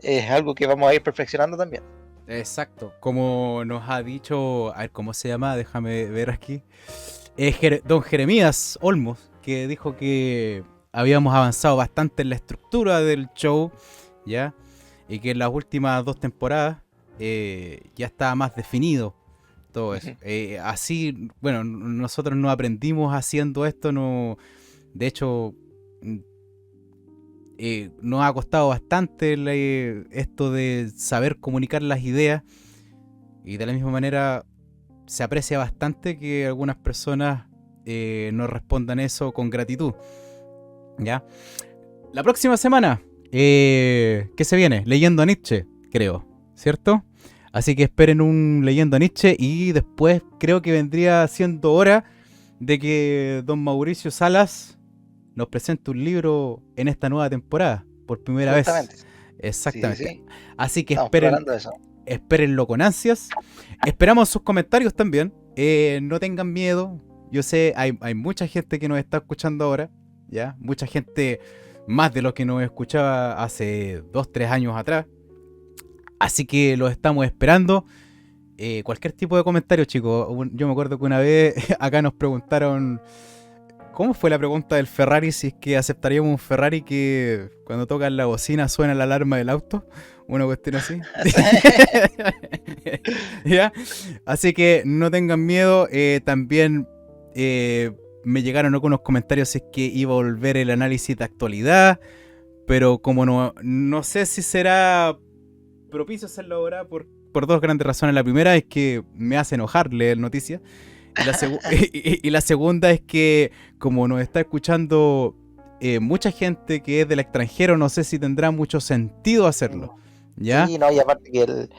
es algo que vamos a ir perfeccionando también. Exacto, como nos ha dicho, a ver cómo se llama, déjame ver aquí, don Jeremías Olmos, que dijo que habíamos avanzado bastante en la estructura del show, ¿ya? Y que en las últimas 2 temporadas ya estaba más definido todo eso. Así, bueno, nosotros no aprendimos haciendo esto, no, de hecho, nos ha costado bastante esto de saber comunicar las ideas, y de la misma manera se aprecia bastante que algunas personas nos respondan eso con gratitud, ¿ya? La próxima semana, ¿qué se viene? Leyendo a Nietzsche, creo, ¿cierto? Así que esperen un Leyendo a Nietzsche, y después creo que vendría siendo hora de que don Mauricio Salas nos presente un libro en esta nueva temporada, por primera vez. Exactamente. Sí. Así que espérenlo con ansias. Esperamos sus comentarios también. No tengan miedo. Yo sé, hay mucha gente que nos está escuchando ahora, ¿ya? Mucha gente más de lo que nos escuchaba hace 2-3 años atrás. Así que los estamos esperando. Cualquier tipo de comentario, chicos. Yo me acuerdo que una vez acá nos preguntaron, ¿cómo fue la pregunta del Ferrari? Si es que aceptaríamos un Ferrari que cuando tocan la bocina suena la alarma del auto. Una cuestión así. ¿Ya? Así que no tengan miedo. También me llegaron algunos comentarios si es que iba a volver el análisis de actualidad. Pero como no sé si será propicio hacerlo ahora por 2 grandes razones. La primera es que me hace enojar leer noticias. Y la segunda es que como nos está escuchando mucha gente que es del extranjero, no sé si tendrá mucho sentido hacerlo, ¿ya? Sí, no, y aparte que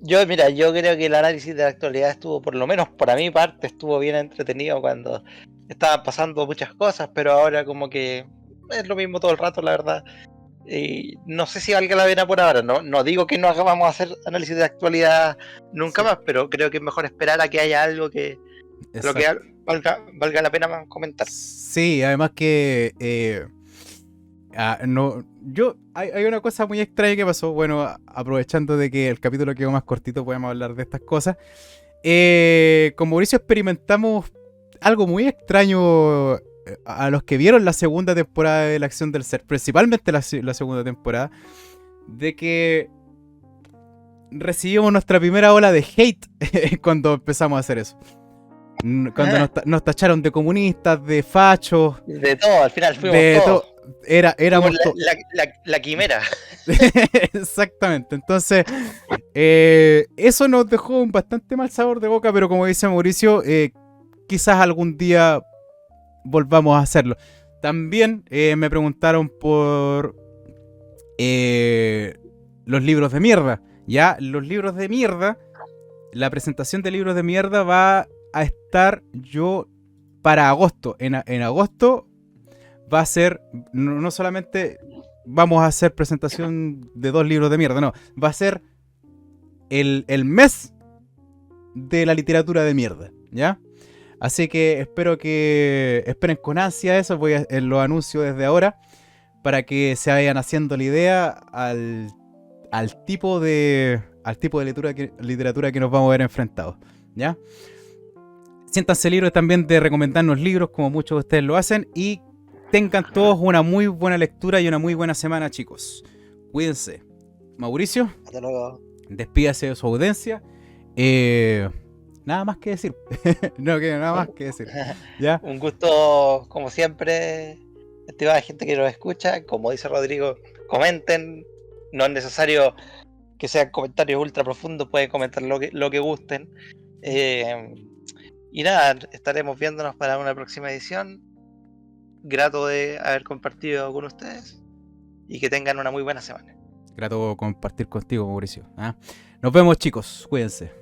yo creo que el análisis de la actualidad estuvo, por lo menos para mi parte, estuvo bien entretenido cuando estaban pasando muchas cosas, pero ahora como que es lo mismo todo el rato, la verdad. No sé si valga la pena por ahora, no digo que no vamos a hacer análisis de actualidad nunca más, pero creo que es mejor esperar a que haya algo que lo que valga la pena comentar. Sí, además que hay una cosa muy extraña que pasó. Bueno, aprovechando de que el capítulo quedó más cortito, podemos hablar de estas cosas. Con Mauricio experimentamos algo muy extraño a los que vieron la segunda temporada de La Acción del Ser, principalmente la segunda temporada, de que recibimos nuestra primera ola de hate cuando empezamos a hacer eso. Cuando nos tacharon de comunistas, de fachos, de todo, al final fuimos todos. Éramos la quimera. Exactamente. Entonces, eso nos dejó un bastante mal sabor de boca, pero como dice Mauricio, quizás algún día volvamos a hacerlo. También me preguntaron por los libros de mierda. Ya, los libros de mierda, la presentación de libros de mierda va a estar para agosto. En agosto va a ser, no solamente vamos a hacer presentación de 2 libros de mierda, no, va a ser el mes de la literatura de mierda, ¿ya? Así que espero que esperen con ansia eso, lo anuncio desde ahora, para que se vayan haciendo la idea al tipo de literatura que nos vamos a ver enfrentados, ¿ya? Siéntanse libres también de recomendarnos libros, como muchos de ustedes lo hacen, y tengan todos una muy buena lectura y una muy buena semana, chicos. Cuídense. Mauricio, Hasta luego. despídase de su audiencia. Nada más que decir. No queda nada más que decir. ¿Ya? Un gusto, como siempre, estimada gente que nos escucha. Como dice Rodrigo, comenten. No es necesario que sean comentarios ultra profundos, pueden comentar lo que gusten. Y nada, estaremos viéndonos para una próxima edición. Grato de haber compartido con ustedes y que tengan una muy buena semana. Grato compartir contigo, Mauricio. ¿Ah? Nos vemos, chicos. Cuídense.